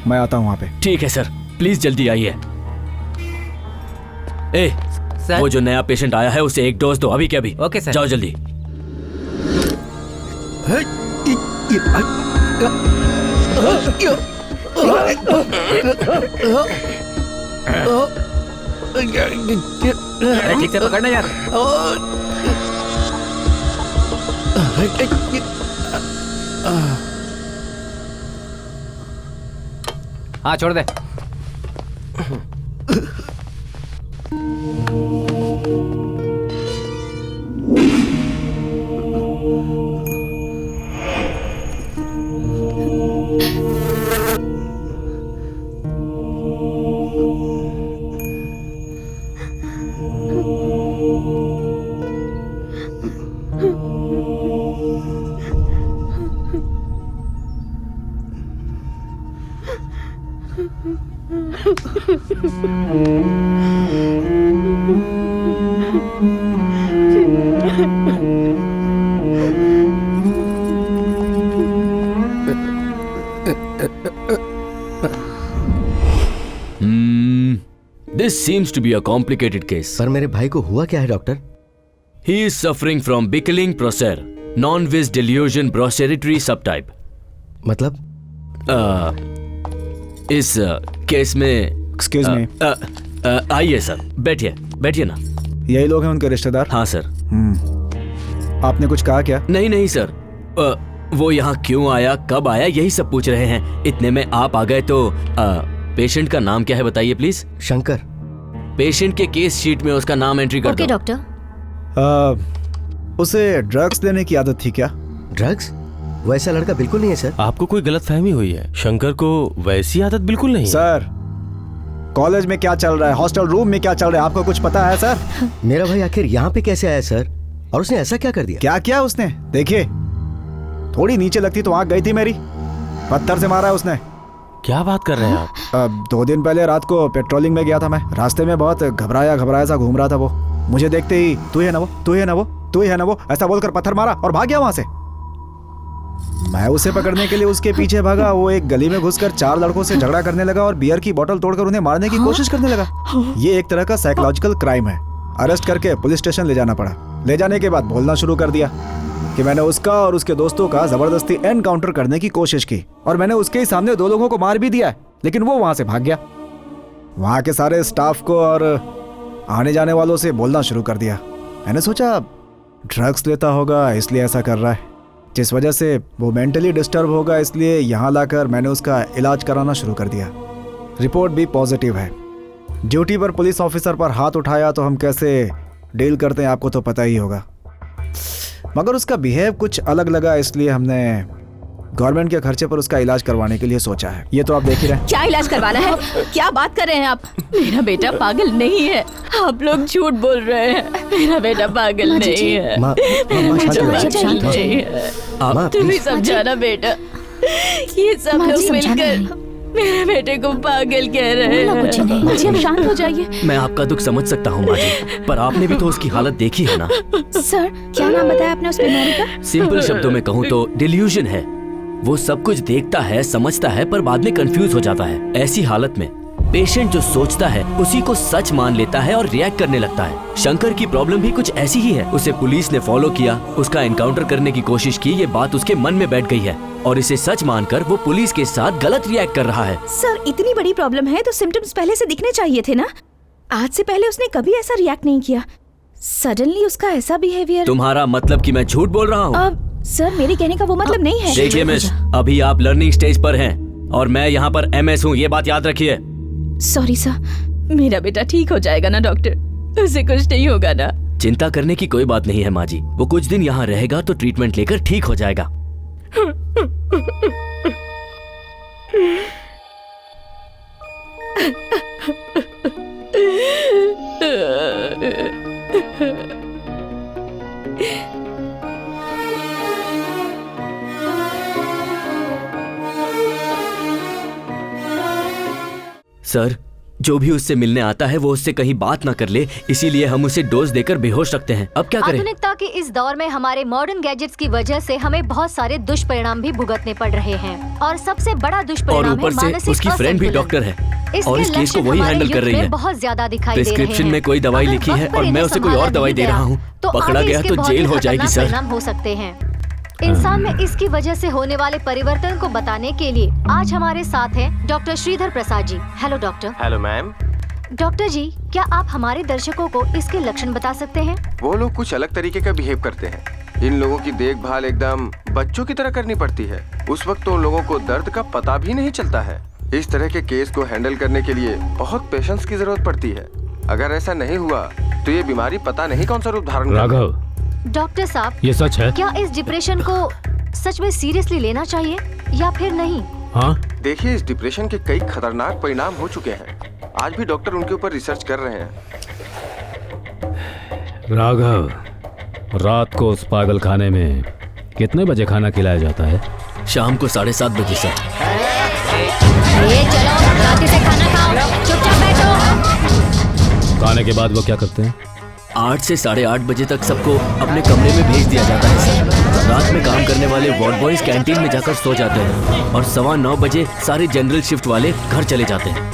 मैं आता हूँ वहाँ पे। ठीक है सर, प्लीज जल्दी आइए। सर? वो जो नया पेशेंट आया है उसे एक डोज दो अभी के अभी। Okay sir. जाओ जल्दी। ठीक से पकड़ना यार। हाँ छोड़ दे। This seems to be a complicated case. पर मेरे भाई को हुआ क्या है doctor? He is suffering from Bickling Procer, non-vis delusion brocheratory subtype. मतलब? इस केस में एक्सक्यूज मी। आइए सर, बैठिए बैठिए ना। यही लोग हैं उनके रिश्तेदार? हाँ सर। आपने कुछ कहा क्या? नहीं सर, वो यहाँ क्यों आया, कब आया, यही सब पूछ रहे हैं। इतने में आप आ गए तो पेशेंट का नाम क्या है बताइए प्लीज। शंकर। पेशेंट के केस शीट में उसका नाम एंट्री कर दो। Okay doctor. उसे ड्रग्स देने की आदत थी क्या? ड्रग्स? वैसा लड़का बिल्कुल नहीं है सर। आपको कोई गलतफहमी हुई है, शंकर को वैसी आदत बिल्कुल नहीं है। सर, कॉलेज में क्या चल रहा है, हॉस्टल रूम में क्या चल रहा है, आपको कुछ पता है सर? मेरा भाई आखिर यहाँ पे कैसे आया सर? और उसने ऐसा क्या कर दिया? क्या किया उसने? देखिए, थोड़ी नीचे लगती तो आंख गई थी मेरी। पत्थर से मारा है उसने। क्या बात कर रहे हैं आप? 2 दिन पहले रात को पेट्रोलिंग में गया था मैं। रास्ते में बहुत घबराया सा घूम रहा था वो। मुझे देखते ही तू ही है ना वो, तू ही है ना वो, तू ही है ना वो ऐसा बोलकर पत्थर मारा और भाग गया वहां से। मैं उसे पकड़ने के लिए उसके पीछे भागा। वो एक गली में घुसकर 4 लड़कों से झगड़ा करने लगा और बियर की बोतल तोड़कर उन्हें मारने की कोशिश करने लगा। ये एक तरह का साइकोलॉजिकल क्राइम है। अरेस्ट करके पुलिस स्टेशन ले जाना पड़ा। ले जाने के बाद बोलना शुरू कर दिया कि मैंने उसका और उसके दोस्तों का जबरदस्ती एनकाउंटर करने की कोशिश की और मैंने उसके ही सामने 2 लोगों को मार भी दिया, लेकिन वो वहां से भाग गया। वहां के सारे स्टाफ को और आने जाने वालों से बोलना शुरू कर दिया। मैंने सोचा ड्रग्स लेता होगा इसलिए ऐसा कर रहा है, जिस वजह से वो मेंटली डिस्टर्ब होगा, इसलिए यहाँ लाकर मैंने उसका इलाज कराना शुरू कर दिया। रिपोर्ट भी पॉजिटिव है। ड्यूटी पर पुलिस ऑफिसर पर हाथ उठाया तो हम कैसे डील करते हैं आपको तो पता ही होगा, मगर उसका बिहेव कुछ अलग लगा, इसलिए हमने गवर्नमेंट के खर्चे पर उसका इलाज करवाने के लिए सोचा है। ये तो आप देख ही रहे हैं। क्या इलाज करवाना है? क्या बात कर रहे हैं आप? मेरा बेटा पागल नहीं है, आप लोग झूठ बोल रहे हैं। मेरा बेटा पागल नहीं है। तुम्हें समझाना बेटा, ये सब लोग मिलकर मेरे बेटे को पागल कह रहे हैं। माँ जी अब शांत हो जाइए। मैं आपका दुख समझ सकता हूँ माँ जी, पर आपने भी तो उसकी हालत देखी है ना। सर क्या नाम बताया आपने उस बीमारी का? सिंपल शब्दों में कहूँ तो डिल्यूजन है। वो सब कुछ देखता है, समझता है, पर बाद में कंफ्यूज हो जाता है। ऐसी हालत में पेशेंट जो सोचता है उसी को सच मान लेता है और रिएक्ट करने लगता है। शंकर की प्रॉब्लम भी कुछ ऐसी ही है। उसे पुलिस ने फॉलो किया, उसका एनकाउंटर करने की कोशिश की, ये बात उसके मन में बैठ गई है और इसे सच मानकर वो पुलिस के साथ गलत रिएक्ट कर रहा है। सर इतनी बड़ी प्रॉब्लम है तो सिम्टम्स पहले से दिखने चाहिए थे ना। आज से पहले उसने कभी ऐसा रिएक्ट नहीं किया, सडनली उसका ऐसा बिहेवियर। तुम्हारा मतलब कि मैं झूठ बोल रहा हूँ? अब सर मेरे कहने का वो मतलब नहीं है। देखिए मिस, अभी आप लर्निंग स्टेज पर हैं और मैं यहाँ पर MS हूँ, ये बात याद रखिए। सॉरी सर, मेरा बेटा ठीक हो जाएगा ना डॉक्टर? उसे कुछ नहीं होगा ना? चिंता करने की कोई बात नहीं है माँ जी, वो कुछ दिन यहाँ रहेगा तो ट्रीटमेंट लेकर ठीक हो जाएगा। सर जो भी उससे मिलने आता है वो उससे कहीं बात ना कर ले, इसीलिए हम उसे डोज देकर बेहोश रखते हैं। अब क्या करें? आधुनिकता के इस दौर में हमारे मॉडर्न गैजेट्स की वजह से हमें बहुत सारे दुष्परिणाम भी भुगतने पड़ रहे हैं और सबसे बड़ा और दुष्परिणाम है ऊपर से मानसिक उसकी फ्रेंड भी डॉक्टर है और इस केस को वही हैंडल कर रही है। बहुत ज्यादा दिखाई दे रहे हैं। प्रिस्क्रिप्शन में कोई दवाई अगर लिखी है वक्त पर और मैं इन्हें उसे कोई और संभाला दवाई नहीं दे रहा गया, हूँ, तो पकड़ा आगे गया इसके तो बहुत ही जेल हो जाएगी खतरनाक सर। परिणाम हो सकते हैं। इंसान में इसकी वजह से होने वाले परिवर्तन को बताने के लिए आज हमारे साथ हैं doctor Shridhar Prasad ji. Hello doctor. Hello ma'am. Doctor ji, क्या आप हमारे दर्शकों को इसके लक्षण बता सकते हैं? वो लोग कुछ अलग तरीके का बिहेव करते हैं। इन लोगों की देखभाल एकदम बच्चों की तरह करनी पड़ती है। उस वक्त तो उन लोगों को दर्द का पता भी नहीं चलता है। इस तरह के केस को हैंडल करने के लिए बहुत पेशेंस की जरूरत पड़ती है। अगर ऐसा नहीं हुआ तो ये बीमारी पता नहीं कौन सा रूप धारण राघव, डॉक्टर साहब, ये सच है? क्या इस डिप्रेशन को सच में सीरियसली लेना चाहिए या फिर नहीं? हाँ देखिए, इस डिप्रेशन के कई खतरनाक परिणाम हो चुके हैं। आज भी डॉक्टर उनके ऊपर रिसर्च कर रहे हैं। राघव, रात को उस पागल खाने में कितने बजे खाना खिलाया जाता है? शाम को 7:30 बजे सर। चलो रात से खाना खाओ, चुपचाप बैठो। खाने के बाद वो क्या करते हैं? 8 से 8:30 बजे तक सबको अपने कमरे में भेज दिया जाता है सर। रात में काम करने वाले वार्ड बॉयज कैंटीन में जाकर सो जाते हैं और 9:15 बजे सारे जनरल शिफ्ट वाले घर चले जाते हैं।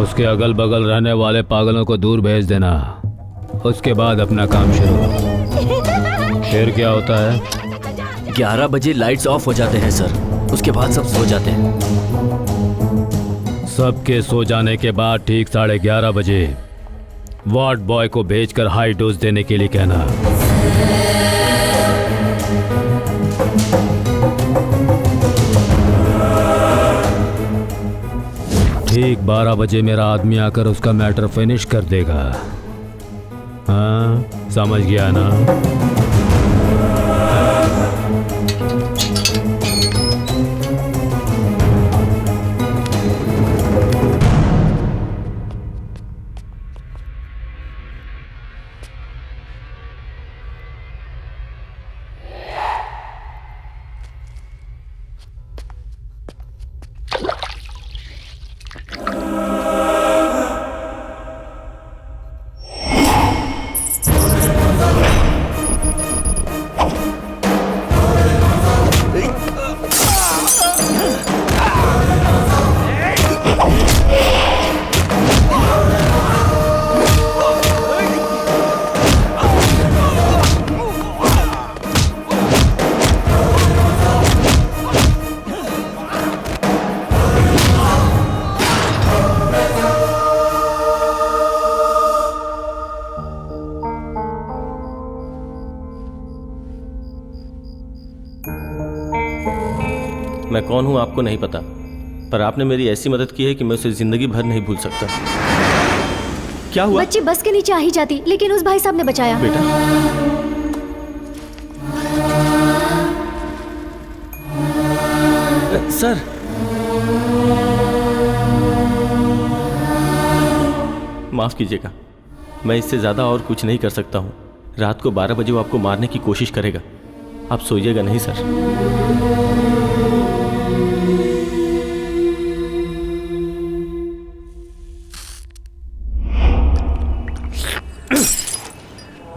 उसके अगल बगल रहने वाले पागलों को दूर भेज देना, उसके बाद अपना काम शुरू। फिर क्या होता है? 11 बजे लाइट्स ऑफ हो जाते हैं सर, उसके बाद सब सो जाते हैं। सबके सो जाने के बाद ठीक 11:30 बजे वार्ड बॉय को भेजकर हाई डोज देने के लिए कहना। ठीक 12 बजे मेरा आदमी आकर उसका मैटर फिनिश कर देगा। हाँ, समझ गया ना? मैं कौन हूँ आपको नहीं पता, पर आपने मेरी ऐसी मदद की है कि मैं उसे जिंदगी भर नहीं भूल सकता। क्या हुआ? बच्ची बस के नीचे आ ही जाती, लेकिन उस भाई साहब ने बचाया। बेटा, सर, माफ कीजिएगा, मैं इससे ज्यादा और कुछ नहीं कर सकता हूँ। रात को 12 बजे वो आपको मारने की कोशिश करेगा। आप सोइएगा नहीं सर।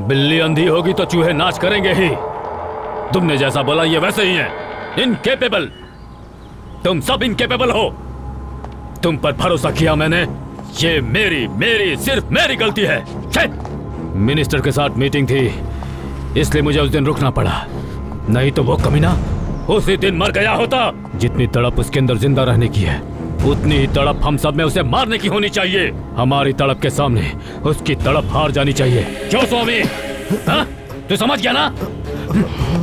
बिल्ली अंधी होगी तो चूहे नाच करेंगे ही। तुमने जैसा बोला ये वैसे ही है। इनकेपेबल, तुम सब इनकेपेबल हो। तुम पर भरोसा किया मैंने, ये मेरी सिर्फ मेरी गलती है। मिनिस्टर के साथ मीटिंग थी, इसलिए मुझे उस दिन रुकना पड़ा, नहीं तो वो कमीना उसी दिन मर गया होता। जितनी तड़प उसके अंदर जिंदा रहने की है, उतनी ही तड़प हम सब में उसे मारने की होनी चाहिए। हमारी तड़प के सामने उसकी तड़प हार जानी चाहिए। क्यों स्वामी? तू समझ गया ना?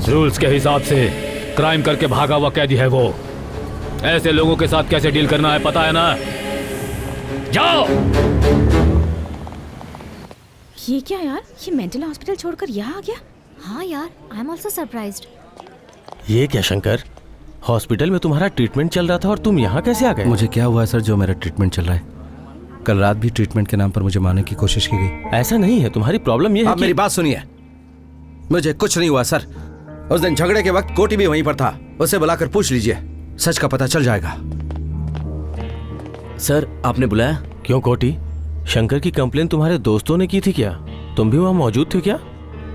रूल्स के हिसाब से क्राइम करके भागा हुआ कैदी है वो। ऐसे लोगों के साथ कैसे डील करना है पता है ना? जाओ। ये क्या यार, ये मेंटल हॉस्पिटल छोड़कर यहाँ आ गया? हाँ यार, आई एम ऑल्सो सरप्राइज्ड। ये क्या शंकर, हॉस्पिटल में तुम्हारा ट्रीटमेंट चल रहा था और तुम यहाँ कैसे आ गए? मुझे क्या हुआ सर जो मेरा ट्रीटमेंट चल रहा है? कल रात भी ट्रीटमेंट के नाम पर मुझे मारने की कोशिश की गई। ऐसा नहीं है, तुम्हारी प्रॉब्लम ये है आप मेरी बात सुनिए, मुझे कुछ नहीं हुआ सर। उस दिन झगड़े के वक्त कोटी भी वहीं पर था, उसे बुलाकर पूछ लीजिए, सच का पता चल जाएगा। सर, आपने बुलाया? क्यों कोटी, शंकर की कंप्लेन तुम्हारे दोस्तों ने की थी क्या? तुम भी वहाँ मौजूद थे क्या?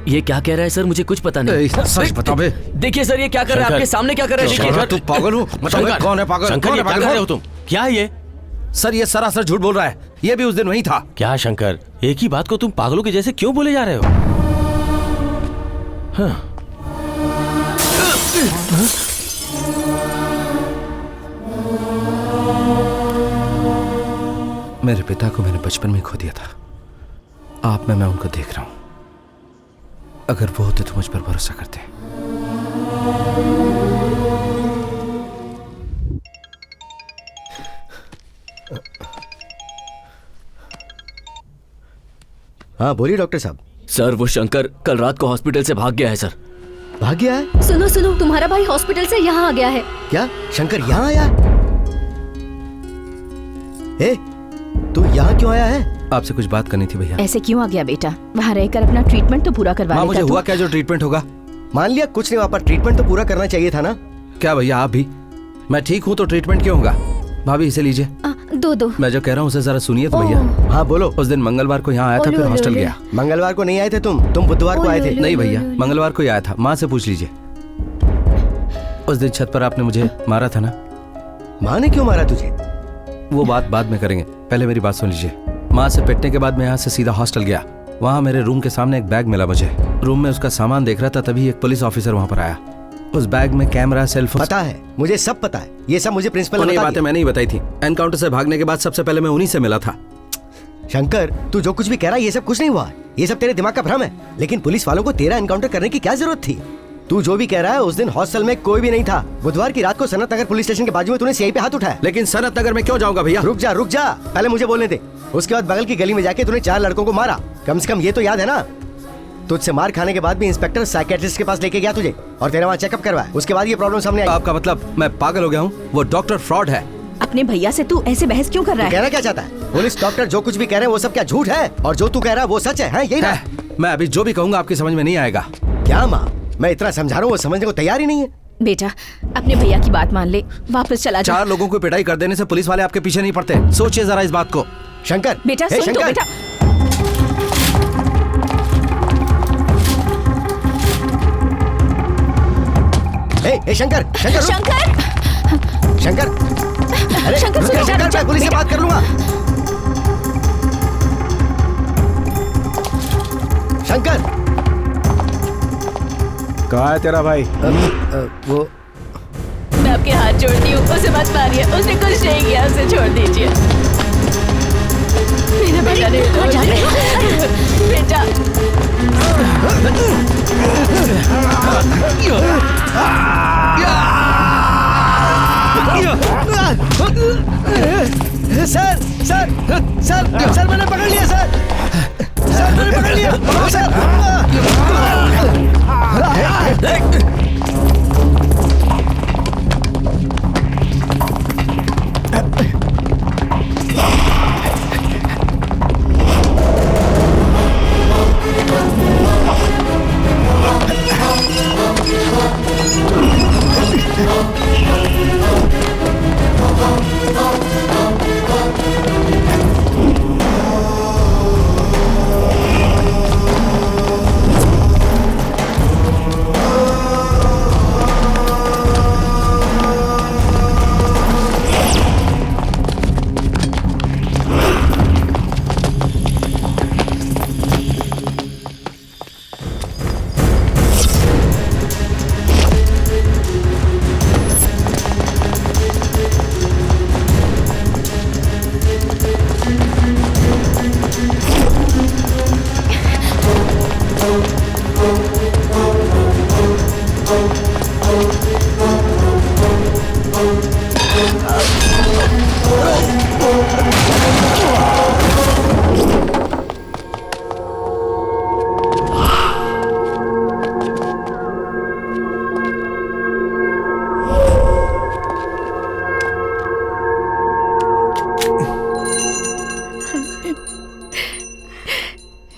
ये क्या कह रहा है सर, मुझे कुछ पता नहीं। सच बता बे। देखिए सर, ये क्या कर रहा है? आपके सामने क्या कर रहा है? देखिए। तू पागल हो? मतलब कौन है पागल? शंकर, ये क्या कर रहे हो तुम? क्या ये? सर ये सरासर झूठ बोल रहा है, ये भी उस दिन वहीं था। क्या शंकर, एक ही बात को तुम पागलों के जैसे क्यों बोले जा रहे हो? हाँ। मेरे पिता को मैंने बचपन में खो दिया था। आप में मैं उनको देख रहा हूं। अगर वो होते तो मुझ पर भरोसा करते। हाँ बोलिए डॉक्टर साहब। सर, वो शंकर कल रात को हॉस्पिटल से भाग गया है सर। भाग गया है? सुनो सुनो, तुम्हारा भाई हॉस्पिटल से यहाँ आ गया है। क्या शंकर यहाँ आया? ए, तू यहाँ क्यों आया है? आपसे कुछ बात करनी थी भैया। ऐसे क्यों आ गया बेटा? वहाँ रहकर अपना ट्रीटमेंट तो पूरा करवा लेता। मुझे हुआ क्या जो ट्रीटमेंट होगा? मान लिया कुछ नहीं, वहाँ पर ट्रीटमेंट तो पूरा करना चाहिए था ना। क्या भैया आप भी? मैं ठीक हूँ तो ट्रीटमेंट क्यों होगा? भाभी इसे लीजिए। दो मैं जो कह रहा हूँ उसे जरा सुनिए तो भैया। हाँ बोलो। उस दिन मंगलवार को यहाँ आया था, फिर हॉस्टल गया। मंगलवार को नहीं आए थे तुम बुधवार को आए थे। नहीं भैया, मंगलवार को ही आया था। माँ से पूछ लीजिए। उस दिन छत पर आपने मुझे मारा था ना? माँ ने क्यों मारा तुझे? वो बात बाद में करेंगे, पहले मेरी बात सुन लीजिए। माँ से पिटने के बाद मैं यहाँ से सीधा हॉस्टल गया। वहाँ मेरे रूम के सामने एक बैग मिला मुझे। रूम में उसका सामान देख रहा था, तभी एक पुलिस ऑफिसर वहाँ पर आया। उस बैग में कैमरा, सेलफोन। पता है मुझे, सब पता है। ये सब मुझे प्रिंसिपल ने बातें मैंने ही बताई थी। एनकाउंटर से भागने के बाद सबसे पहले मैं उन्हीं से मिला था। शंकर, तू जो कुछ भी कह रहा है ये सब कुछ नहीं हुआ। ये सब तेरे दिमाग का भ्रम है। लेकिन पुलिस वालों को तेरा एनकाउंटर करने की क्या जरूरत थी? तू जो भी कह रहा है, उस दिन हॉस्टल में कोई भी नहीं था। बुधवार की रात को सनत नगर पुलिस स्टेशन के बाजू में तूने सीआई पे हाथ उठाया। लेकिन सनत नगर में क्यों जाऊंगा भैया? रुक जा, पहले मुझे बोलने दे। उसके बाद बगल की गली में जाके तूने 4 लड़कों को मारा। कम से कम ये तो याद है ना? तुझसे मार खाने के बाद भी इंस्पेक्टर साइकियाट्रिस्ट के पास लेके गया तुझे और तेरा वहाँ चेकअप करवाया। उसके बाद ये प्रॉब्लम सामने आई। आपका मतलब मैं पागल हो गया हूँ? वो डॉक्टर फ्रॉड है। अपने भैया से तू ऐसे बहस क्यों कर रहा है? कहना क्या चाहता है? पुलिस डॉक्टर जो कुछ भी कह रहे हैं वो सब क्या झूठ है? और जो तू कह रहा है वो सच है? यही ना? मैं अभी जो भी कहूँगा आपकी समझ में नहीं आएगा। क्या माँ, मैं इतना समझा रहा हूँ, वो समझने को तैयार ही नहीं है। बेटा, अपने भैया की बात मान ले, वापस चला जा। 4 लोगों को पिटाई कर देने से पुलिस वाले आपके पीछे नहीं पड़ते। सोचिए जरा इस बात को। शंकर, बेटा सुन तो बेटा। ए शंकर, शंकर, शंकर, अरे शंकर, मैं पुलिस से बात कर लूंगा। शंकर, कहाँ है तेरा भाई? वो मैं आपके हाथ जोड़ती हूँ, उसे मत मारिए। उसने कुछ नहीं किया, उसे छोड़ दीजिए। मेरा बेटा नहीं बेटा। सर सर सर सर मैंने पकड़ लिया सर सर मैंने पकड़ लिया सर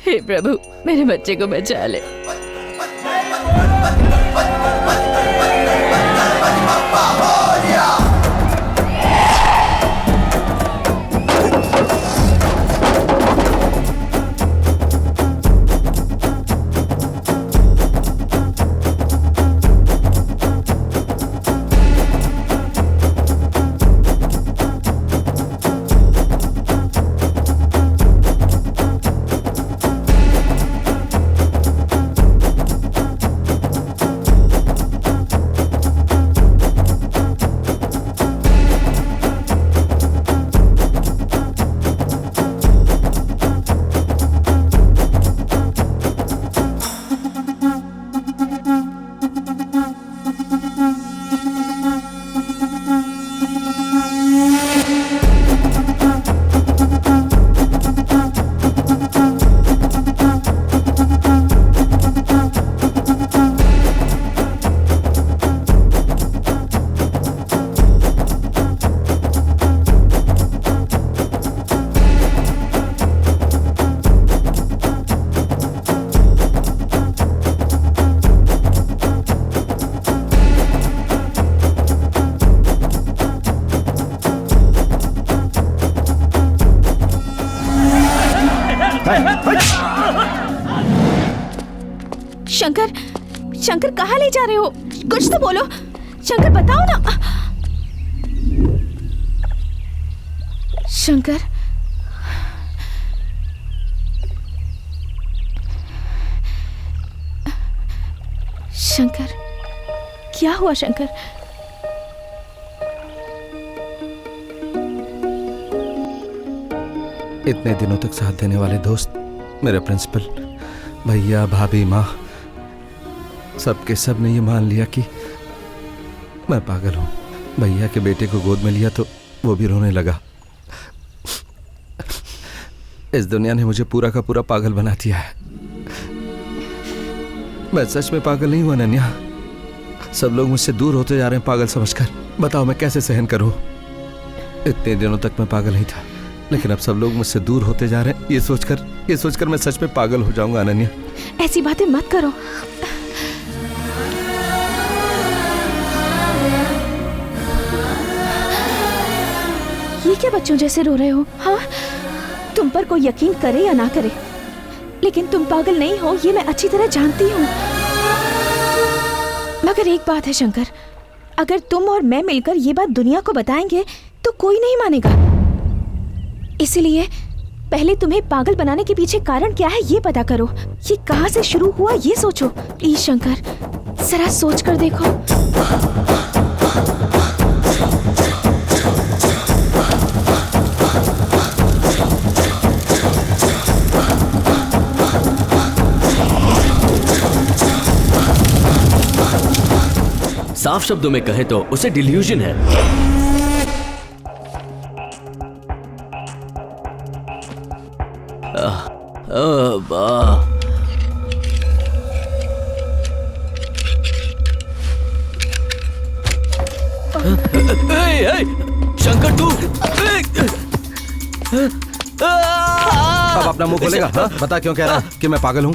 हे प्रभु मेरे बच्चे को बचा ले। शंकर, शंकर कहाँ ले जा रहे हो? कुछ तो बोलो शंकर, बताओ ना। शंकर, शंकर क्या हुआ शंकर? इतने दिनों तक साथ देने वाले दोस्त, मेरे प्रिंसिपल, भैया, भाभी, माँ, सबके सब ने ये मान लिया कि मैं पागल हूँ। भैया के बेटे को गोद में लिया तो वो भी रोने लगा। इस दुनिया ने मुझे पूरा का पूरा पागल बना दिया है। मैं सच में पागल नहीं हूँ अनन्या। सब लोग मुझसे दूर होते जा रहे हैं पागल समझकर। बताओ मैं कैसे सहन करूँ? इतने दिनों तक मैं पागल नहीं था, लेकिन अब सब लोग मुझसे दूर होते जा रहे हैं। ये सोचकर मैं सच में पागल हो जाऊंगा अनन्या। ऐसी बातें मत करो। ये क्या बच्चों जैसे रो रहे हो? हाँ, तुम पर कोई यकीन करे या ना करे, लेकिन तुम पागल नहीं हो ये मैं अच्छी तरह जानती हूँ। मगर एक बात है शंकर, अगर तुम और मैं मिलकर ये बात दुनिया को बताएंगे तो कोई नहीं मानेगा। इसलिए पहले तुम्हें पागल बनाने के पीछे कारण क्या है ये पता करो। ये कहाँ से शुरू हुआ ये सोचो। प्लीज शंकर, जरा सोच कर देखो। साफ शब्दों में कहे तो उसे डिल्यूजन है। शंकर तू अब अपना मुंह खोलेगा? हाँ? बता क्यों कह रहा है कि मैं पागल हूँ?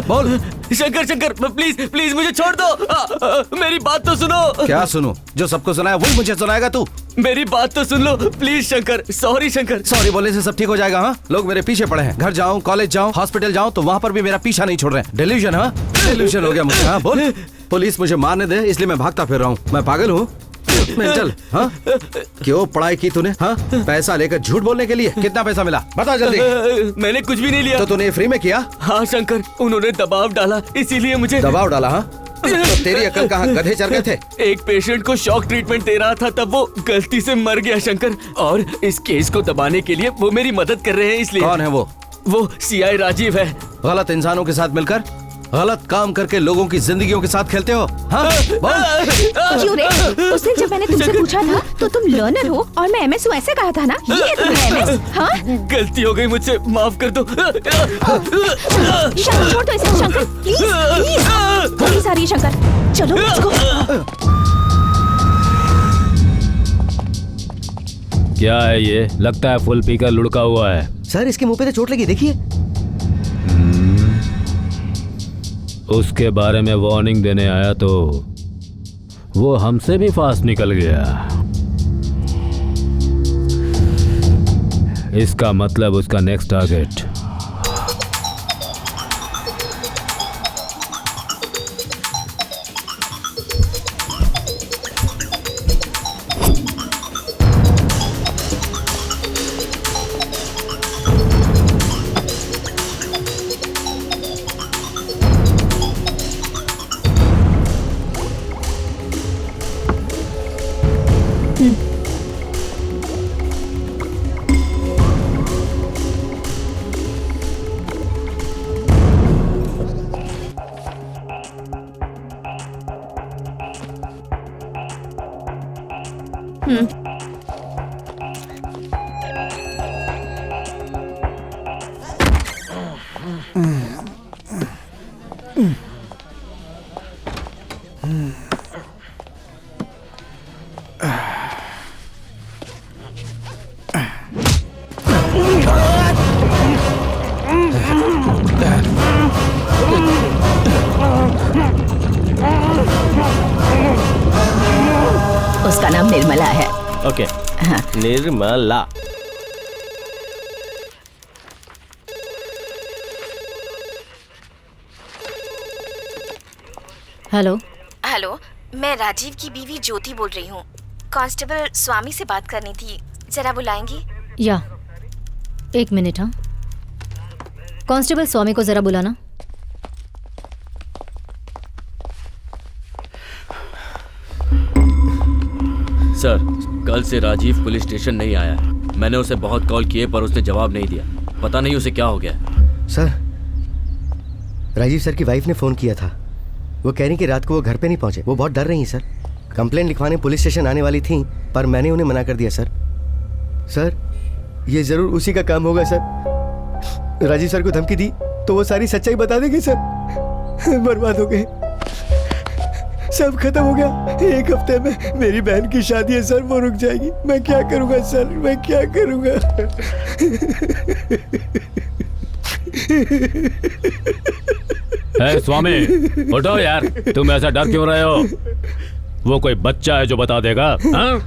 बोल। शंकर शंकर प्लीज प्लीज मुझे छोड़ दो। मेरी बात तो सुनो। क्या सुनो? जो सबको सुनाया वही मुझे सुनाएगा तू? मेरी बात तो सुन लो please Shankar. Sorry Shankar. Sorry बोलने से सब ठीक हो जाएगा? हाँ, लोग मेरे पीछे पड़े हैं। घर जाऊं, कॉलेज जाऊं, हॉस्पिटल जाऊं तो वहाँ पर भी मेरा पीछा नहीं छोड़ रहे हैं। डिल्यूजन? हाँ, डिल्यूजन हो गया मुझे। हाँ बोल। पुलिस मुझे मारने दे इसलिए मैं भागता फिर रहा हूँ। मैं पागल हूँ? मेंटल? हाँ, क्यों पढ़ाई की तूने? हाँ, पैसा लेकर झूठ बोलने के लिए? कितना पैसा मिला बता जल्दी। मैंने कुछ भी नहीं लिया। तो तूने फ्री में किया? हाँ शंकर, उन्होंने दबाव डाला इसीलिए मुझे। दबाव डाला? हाँ, तो तेरी अकल कहाँ? गधे चढ़ गए थे? एक पेशेंट को शॉक ट्रीटमेंट दे रहा था तब वो गलती से मर गया शंकर, और इस केस को दबाने के लिए वो मेरी मदद कर रहे हैं इसलिए। कौन है वो? वो सीआई राजीव है। गलत इंसानों के साथ मिलकर गलत काम करके लोगों की जिंदगियों के साथ खेलते हो? हाँ? क्यों रे? उस दिन जब मैंने तुमसे पूछा था तो तुम लर्नर हो और मैं एमएस हूँ ऐसे कहा था ना? ये तुम्हें एमएस? हाँ? गलती हो गई मुझसे, माफ कर दो। शंकर छोड़ दो इसे शंकर, प्लीज प्लीज। पुलिस आ रही है शंकर, चलो लेट्स गो। क्या है ये? लगता है फुल पीकर लुढ़का हुआ है। सर इसके मुंह पे तो चोट लगी, देखिए। उसके बारे में वार्निंग देने आया तो वो हमसे भी फास्ट निकल गया। इसका मतलब उसका नेक्स्ट टारगेट उसका नाम निर्मला है। ओके। हाँ। निर्मला। हेलो। हेलो, मैं राजीव की बीवी ज्योति बोल रही हूँ। कांस्टेबल स्वामी से बात करनी थी, जरा बुलाएंगी? या एक मिनट। हाँ, कांस्टेबल स्वामी को जरा बुलाना। सर, कल से राजीव पुलिस स्टेशन नहीं आया है। मैंने उसे बहुत कॉल किए पर उसने जवाब नहीं दिया। पता नहीं उसे क्या हो गया। सर, राजीव सर की वाइफ ने फ़ोन किया था। वो कह रही कि रात को वो घर पे नहीं पहुंचे। वो बहुत डर रही हैं सर। कंप्लेंट लिखवाने पुलिस स्टेशन आने वाली थी पर मैंने उन्हें मना कर दिया सर। सर, ये ज़रूर उसी का काम होगा सर। राजीव सर को धमकी दी तो वो सारी सच्चाई बता देंगे सर। बर्बाद हो गए, सब खत्म हो गया। एक हफ्ते में मेरी बहन की शादी है सर, वो रुक जाएगी। मैं क्या करूंगा सर, मैं क्या करूंगा? है स्वामी, उठो यार। तुम ऐसा डर क्यों रहे हो? वो कोई बच्चा है जो बता देगा? हाँ?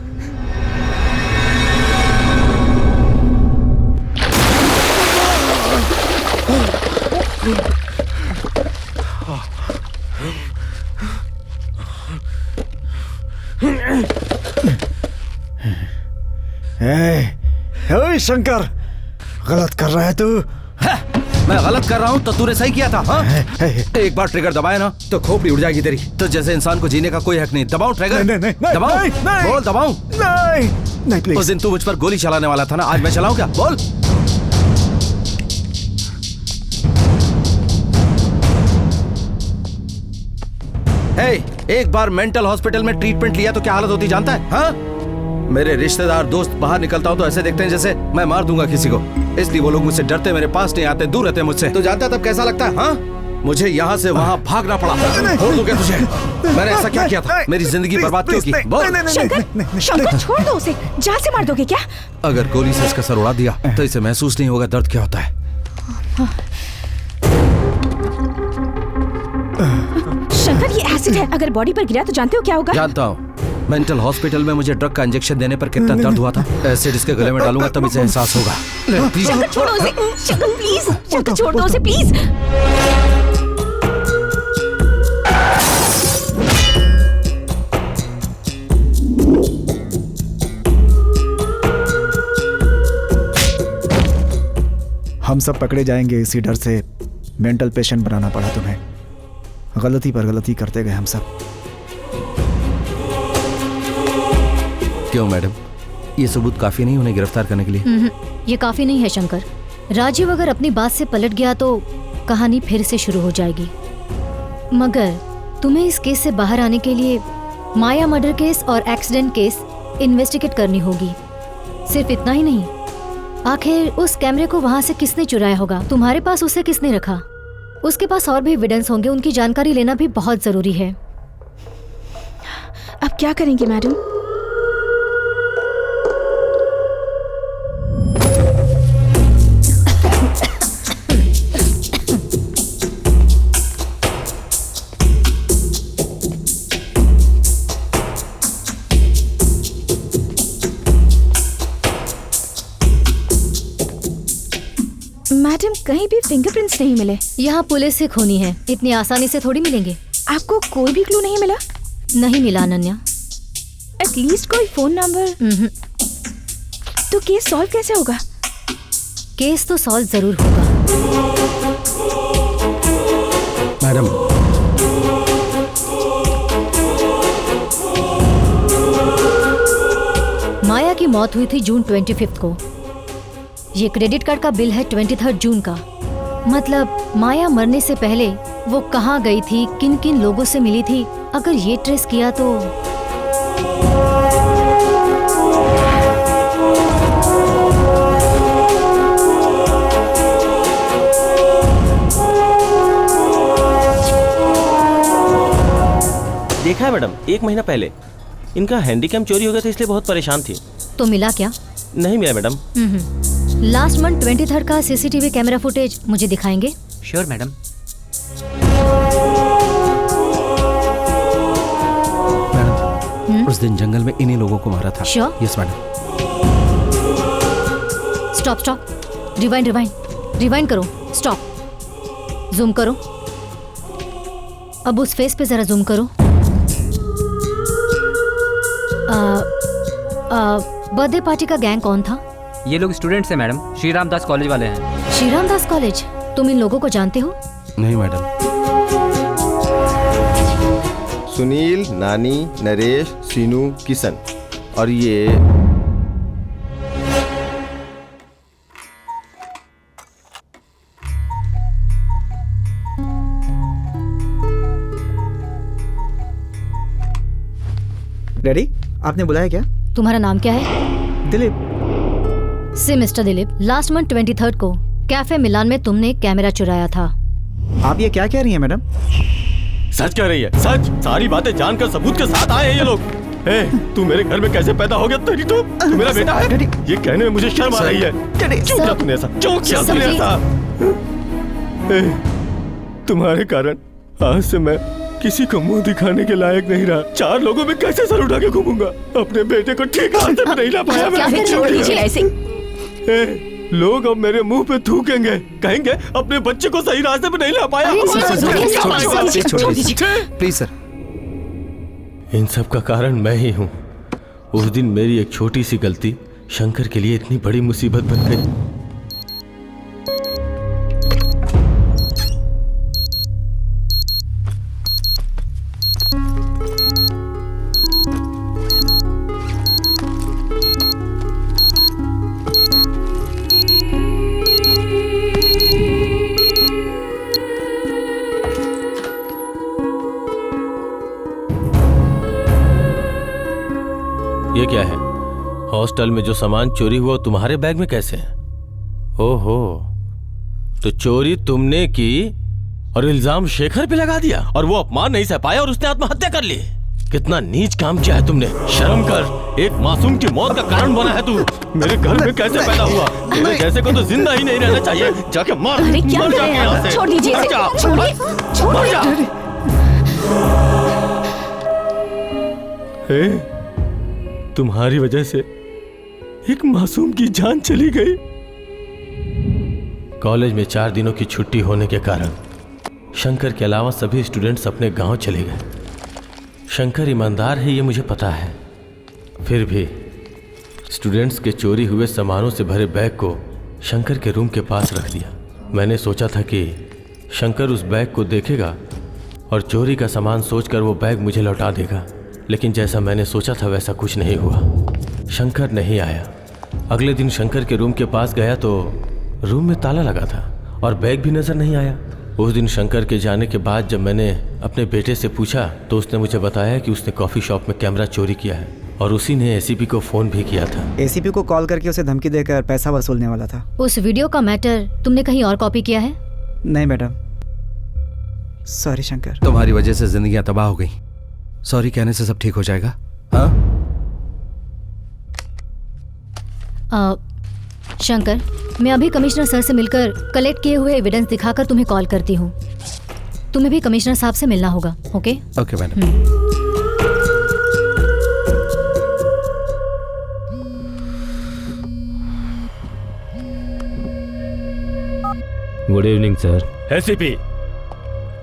हे शंकर, गलत कर रहा है तू। मैं गलत कर रहा हूँ तो तूने सही किया था। हाँ? एक बार ट्रिगर दबाए ना तो खोपड़ी उड़ जाएगी तेरी। तो जैसे इंसान को जीने का कोई हक नहीं। दबाओ ट्रिगर। नहीं, दबाओ। बोल दबाओ। नहीं प्लीज। उस दिन तू मुझ पर गोली चलाने वाला था ना, आज मैं चलाऊं क्या? बोल। एक बार मेंटल हॉस्पिटल में ट्रीटमेंट लिया तो क्या हालत होती जानता है? हाँ? मेरे रिश्तेदार दोस्त बाहर निकलता हूं तो ऐसे देखते हैं जैसे मैं मार दूंगा किसी को। इसलिए वो लोग मुझसे डरते, मेरे पास नहीं आते, दूर रहते मुझसे। तो जानता तब कैसा लगता है? हाँ, मुझे यहाँ से वहाँ भागना पड़ा। छोड़ दूं क्या तुझे? मैंने ऐसा क्या किया था? मेरी जिंदगी बर्बाद क्यों की? बोल। शंकर छोड़ दो उसे, जान से मार दोगे क्या? अगर गोली से इसका सर उड़ा दिया तो इसे महसूस नहीं होगा दर्द क्या होता है। शंकर, ये एसिड है, अगर बॉडी पर गिरा तो जानते हो क्या होगा? जानता हूँ। मेंटल हॉस्पिटल में मुझे ड्रग का इंजेक्शन देने पर कितना दर्द हुआ था। एसिड इसके गले में डालूंगा तब इसे एहसास होगा। शंकर छोड़ो उसे, शंकर प्लीज, शंकर छोड़ दो उसे प्लीज। हम सब पकड़े जाएंगे इसी डर से मेंटल पेशेंट बनाना पड़ा तुम्हें। गलती पर गलती करते गए हम सब। क्यों मैडम, ये सबूत काफी नहीं उन्हें गिरफ्तार करने के लिए? ये काफी नहीं है शंकर। राजीव अगर अपनी बात से पलट गया तो कहानी फिर से शुरू हो जाएगी। मगर तुम्हें इस केस से बाहर आने के लिए माया मर्डर केस और एक्सीडेंट केस इन्वेस्टिगेट करनी होगी। सिर्फ इतना ही नहीं, आखिर उस कैमरे को वहां से किसने चुराया होगा? तुम्हारे पास उसे किसने रखा? उसके पास और भी एविडेंस होंगे, उनकी जानकारी लेना भी बहुत जरूरी है। अब क्या करेंगे मैडम? मैडम, कहीं भी फिंगरप्रिंट्स नहीं मिले। यहाँ पुलिस से खूनी है, इतनी आसानी से थोड़ी मिलेंगे। आपको कोई भी क्लू नहीं मिला? नहीं मिला अनन्या। एटलीस्ट कोई फोन नंबर? तो केस सॉल्व कैसे होगा? केस तो सॉल्व जरूर होगा। मैडम, माया की मौत हुई थी जून 25 को। ये क्रेडिट कार्ड का बिल है 23 जून का। मतलब माया मरने से पहले वो कहाँ गई थी, किन किन लोगों से मिली थी, अगर ये ट्रेस किया तो। देखा है मैडम, 1 महीना पहले इनका हैंडीकैम चोरी हो गया था, इसलिए बहुत परेशान थी। तो मिला क्या? नहीं मिला मैडम। लास्ट मंथ 23 का सीसीटीवी कैमरा फुटेज मुझे दिखाएंगे? Sure madam. मैडम, उस दिन जंगल में इन्हीं लोगों को मारा था। Sure? Yes madam. Stop stop, rewind rewind rewind करो, स्टॉप, जूम करो। अब उस फेस पे जरा जूम करो। बर्थडे पार्टी का गैंग कौन था? ये लोग स्टूडेंट्स हैं मैडम, श्री राम दास कॉलेज वाले हैं। श्री राम दास कॉलेज? तुम इन लोगों को जानते हो? नहीं मैडम। सुनील, नानी, नरेश, सीनू, किशन और ये डैडी, आपने बुलाया क्या? तुम्हारा नाम क्या है? दिलीप। से मिस्टर दिलीप, लास्ट मंथ 23 को कैफे मिलान में तुमने कैमरा चुराया था। आप ये क्या कह रही हैं मैडम? सच कह रही है, सच। सारी बातें जानकर सबूत के साथ आए हैं ये लोग। तू मेरे घर में कैसे पैदा हो गया? तेरी तू मेरा बेटा है? ये कहने में मुझे शर्म आ रही है। क्यों किया तूने ऐसा? क्यों किया तूने ऐसा? तुम्हारे कारण आज से मैं किसी को मुंह दिखाने के लायक नहीं रहा। 4 लोगों में कैसे सर उठा के घूमूंगा? अपने बेटे को ठीक रास्ते पे नहीं ला पाया मैं। लोग अब मेरे मुंह पे थूकेंगे, कहेंगे अपने बच्चे को सही रास्ते पे नहीं ला पाया। Please sir. इन सब का कारण मैं ही हूँ। उस दिन मेरी एक छोटी सी गलती शंकर के लिए इतनी बड़ी मुसीबत बन गई। ये क्या है? हॉस्टल में जो सामान चोरी हुआ तुम्हारे बैग में कैसे है? ओहो, तो चोरी तुमने की और इल्जाम शेखर पे लगा दिया और वो अपमान नहीं सह पाया और उसने आत्महत्या कर ली। कितना नीच काम किया है तुमने। शर्म कर, एक मासूम की मौत का कारण बना है तू। मेरे घर में कैसे पैदा हुआ? तेरे जैसे को तो जिंदा ही नहीं रहना चाहिए। जाके मार, अरे क्या मर कर जाके रहे हैं यहाँ आप? से। छोड़ दीजिए मर इसे। जा। छोड़िए, मर जा। हे, तुम्हारी वजह से एक मासूम की जान चली गई। कॉलेज में 4 दिनों की छुट्टी होने के कारण शंकर के अलावा सभी स्टूडेंट्स अपने गांव चले गए। शंकर ईमानदार है ये मुझे पता है, फिर भी स्टूडेंट्स के चोरी हुए सामानों से भरे बैग को शंकर के रूम के पास रख दिया। मैंने सोचा था कि शंकर उस बैग को देखेगा और चोरी का सामान सोचकर वो बैग मुझे लौटा देगा, लेकिन जैसा मैंने सोचा था वैसा कुछ नहीं हुआ। शंकर नहीं आया। अगले दिन शंकर के रूम के पास गया तो रूम में ताला लगा था और बैग भी नजर नहीं आया। उस दिन शंकर के जाने के बाद जब मैंने अपने बेटे से पूछा तो उसने मुझे बताया कि उसने कॉफ़ी शॉप में कैमरा चोरी किया है और उसी ने एसीपी को फ़ोन भी किया था। एसीपी को कॉल करके उसे धमकी देकर पैसा वसूलने वाला था। उस वीडियो का मैटर तुमने कहीं और कॉपी किया है? नहीं मैडम, सॉरी शंकर। तुम्हारी वजह से जिंदगियां तबाह हो गई। सॉरी कहने से सब ठीक हो जाएगा? हाँ शंकर, मैं अभी कमिश्नर सर से मिलकर कलेक्ट किए हुए एविडेंस दिखाकर तुम्हें कॉल करती हूँ। तुम्हें भी कमिश्नर साहब से मिलना होगा। Okay okay madam. Good evening sir. ACP,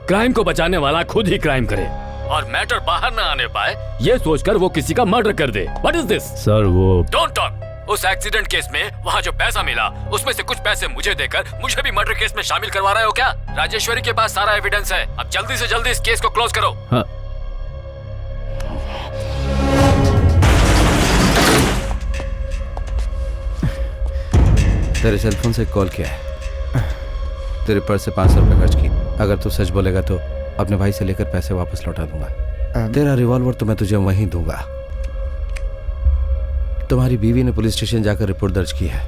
crime को बचाने वाला खुद ही क्राइम करे और मैटर बाहर ना आने पाए ये सोचकर वो किसी का मर्डर कर दे। What is this? सर वो डोंट टॉक। उस एक्सीडेंट केस में वहाँ जो पैसा मिला उसमें से कुछ पैसे मुझे देकर मुझे भी मर्डर केस में शामिल करवा रहे हो क्या? राजेश्वरी के पास सारा एविडेंस है। अब जल्दी से जल्दी इस केस को क्लोज करो। हाँ। तेरे सेल फोन से कॉल किया है, तेरे पर्स से 500 रुपए खर्च की। अगर तू सच बोलेगा तो अपने भाई से लेकर पैसे वापस लौटा दूंगा। तेरा रिवॉल्वर तो मैं तुझे वहीं दूंगा। तुम्हारी बीवी ने पुलिस स्टेशन जाकर रिपोर्ट दर्ज की है।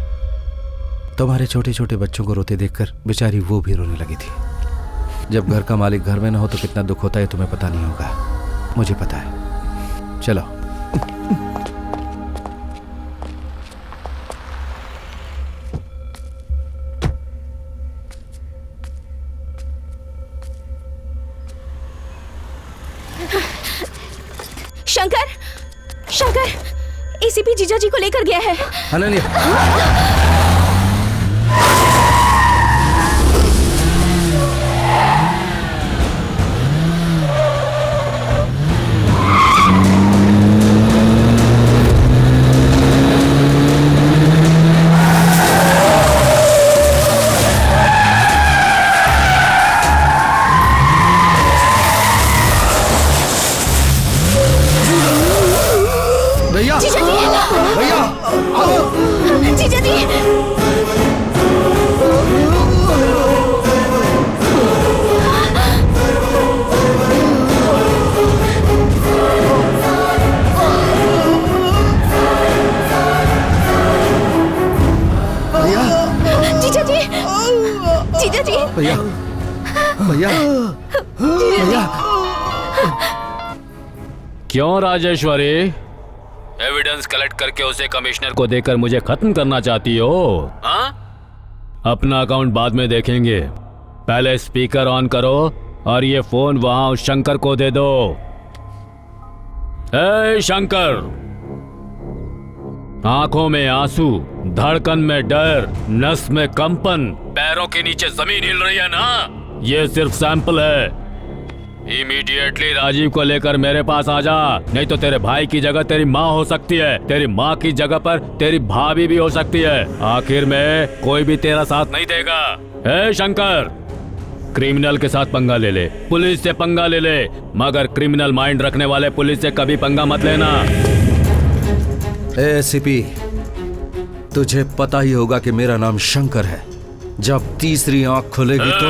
तुम्हारे छोटे छोटे बच्चों को रोते देखकर बेचारी वो भी रोने लगी थी। जब घर का मालिक घर में ना हो तो कितना दुख होता है तुम्हें पता नहीं होगा, मुझे पता है। चलो। शंकर, शंकर, एसीपी जीजा जी को लेकर गया है। अनन्या, भैया, जीजा जी, भैया, जीजा जी। जीजा जी, जीजा जी, भैया, भैया, भैया। क्यों राजेश्वरी, एविडेंस कलेक्ट करके उसे कमिश्नर को देकर मुझे खत्म करना चाहती हो? हाँ? अपना अकाउंट बाद में देखेंगे, पहले स्पीकर ऑन करो और ये फोन वहां उस शंकर को दे दो। ए शंकर, आंखों में आंसू, धड़कन में डर, नस में कंपन, पैरों के नीचे जमीन हिल रही है ना? ये सिर्फ सैंपल है। इमीडिएटली राजीव को लेकर मेरे पास आ जा, नहीं तो तेरे भाई की जगह तेरी माँ हो सकती है, तेरी माँ की जगह पर तेरी भाभी भी हो सकती है। आखिर में कोई भी तेरा साथ नहीं देगा। हे शंकर, क्रिमिनल के साथ पंगा ले ले, पुलिस से पंगा ले ले, मगर क्रिमिनल माइंड रखने वाले पुलिस से कभी पंगा मत लेना। एसीपी, तुझे पता ही होगा कि मेरा नाम शंकर है। जब तीसरी आंख खुलेगी तो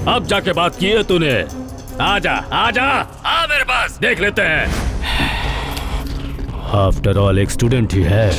अब जाके बात की है तूने। आजा आजा, आ मेरे पास, देख लेते हैं। आफ्टर ऑल एक स्टूडेंट ही है।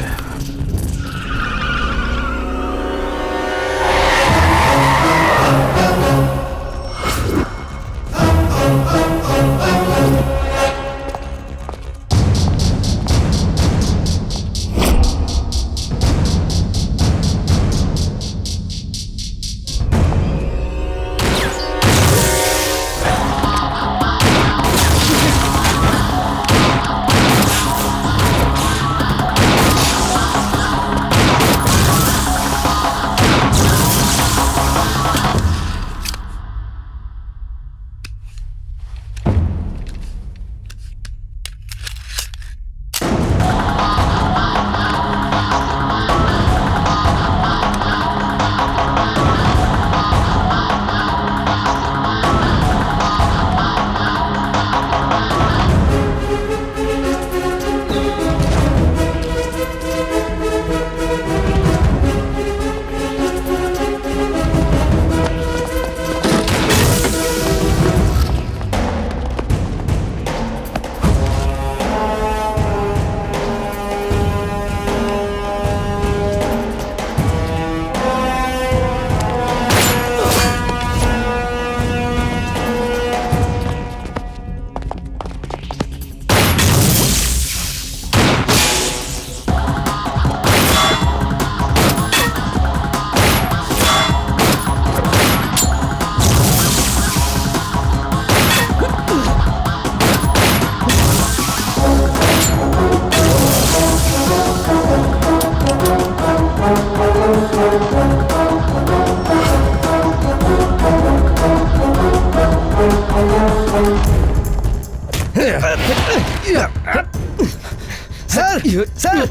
सर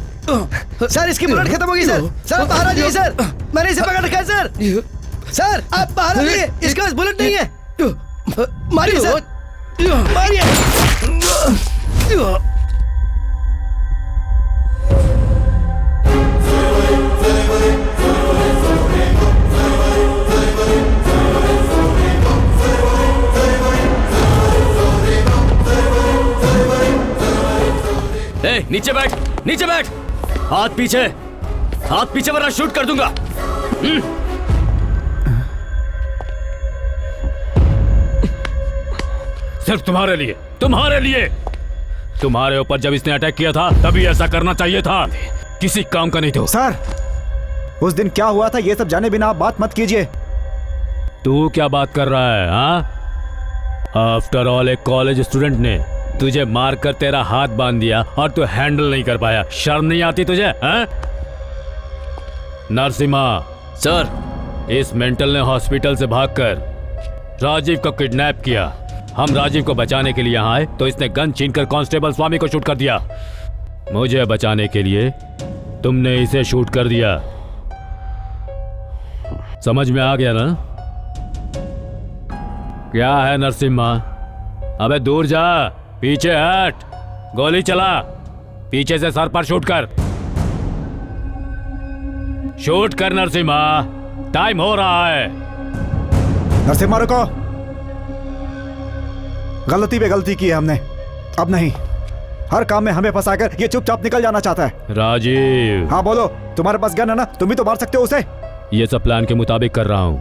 सर इसकी बुलेट खत्म हो गई सर। सर आप बाहर आ जाइए सर, मैंने इसे पकड़ रखा है सर। सर आप बाहर आ जाइए, इसके पास बुलेट नहीं है। मारिए सर, मारिए। ए, नीचे बैठ, नीचे बैठ। हाथ पीछे वरना शूट कर दूंगा। सिर्फ तुम्हारे लिए, तुम्हारे लिए। तुम्हारे ऊपर जब इसने अटैक किया था तभी ऐसा करना चाहिए था, किसी काम का नहीं थे। सर उस दिन क्या हुआ था ये सब जाने बिना आप बात मत कीजिए। तू क्या बात कर रहा है? हाँ, आफ्टर ऑल एक कॉलेज स्टूडेंट ने तुझे मारकर तेरा हाथ बांध दिया और तू हैंडल नहीं कर पाया। शर्म नहीं आती तुझे? हाँ? नरसिम्हा सर, इस मेंटल ने हॉस्पिटल से भागकर राजीव को किडनैप किया। हम राजीव को बचाने के लिए यहाँ आए तो इसने गन छीनकर कांस्टेबल स्वामी को शूट कर दिया। मुझे बचाने के लिए तुमने इसे शूट कर दिया। समझ में आ गया ना? क्या है नरसिम्हा? अबे दूर जा, पीछे हट, गोली चला, पीछे से सर पर शूट कर। शूट कर नरसिम्हा, टाइम हो रहा है। नरसिम्हा रुको, गलती पे गलती की है हमने, अब नहीं। हर काम में हमें फंसाकर ये चुपचाप निकल जाना चाहता है। राजीव। हाँ बोलो, तुम्हारे पास गन है ना, तुम भी तो मार सकते हो उसे। ये सब प्लान के मुताबिक कर रहा हूँ,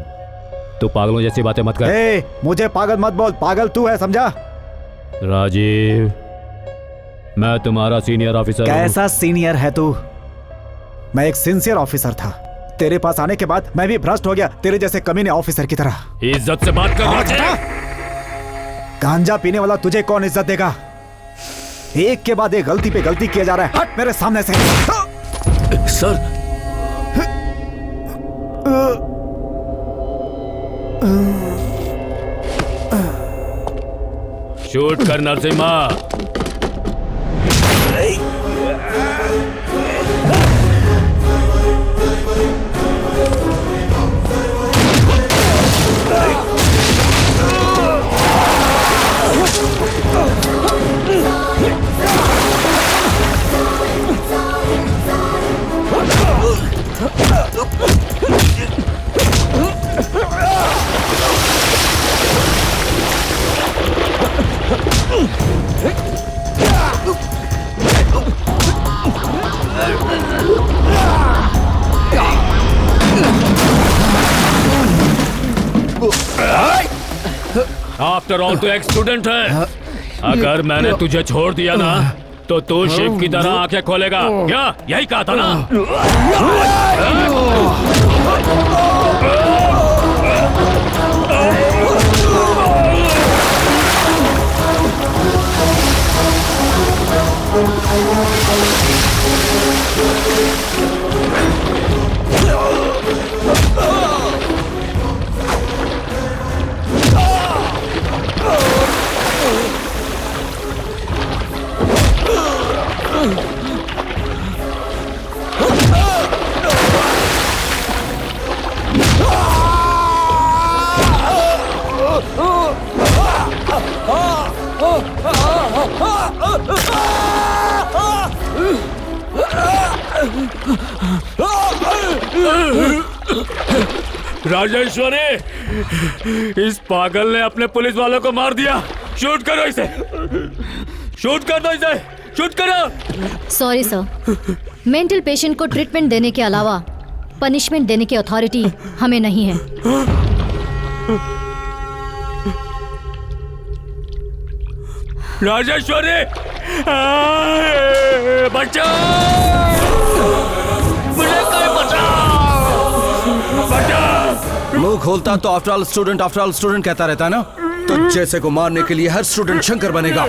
तो पागलों जैसी बातें मत कर। ए, मुझे पागल मत बोल, पागल तू है, समझा? राजीव, मैं तुम्हारा सीनियर ऑफिसर हूँ। कैसा सीनियर है तू? मैं एक सिंसियर ऑफिसर था। तेरे पास आने के बाद मैं भी भ्रष्ट हो गया, तेरे जैसे कमीने ऑफिसर की तरह। इज्जत से बात कर। गांजा पीने वाला तुझे कौन इज्जत देगा? एक के बाद एक गलती पे गलती किया जा रहा है। हट मेरे सामने से। सर, शूट कर नरसिम्हा। आफ्टर ऑल तू एक स्टूडेंट है। अगर मैंने तुझे छोड़ दिया ना तो तू शिव की तरह आंखें खोलेगा। क्या यही कहा था ना? राजेश्वरी, इस पागल ने अपने पुलिस वालों को मार दिया। शूट करो इसे, शूट कर दो इसे, शूट करो। सॉरी सर, मेंटल पेशेंट को ट्रीटमेंट देने के अलावा पनिशमेंट देने की अथॉरिटी हमें नहीं है। राजेश्वरी, बचाओ, मुझे कोई बचाओ, बचाओ। मुंह खोलता तो आफ्टर ऑल स्टूडेंट कहता रहता है ना। तो जैसे को मारने के लिए हर स्टूडेंट शंकर बनेगा।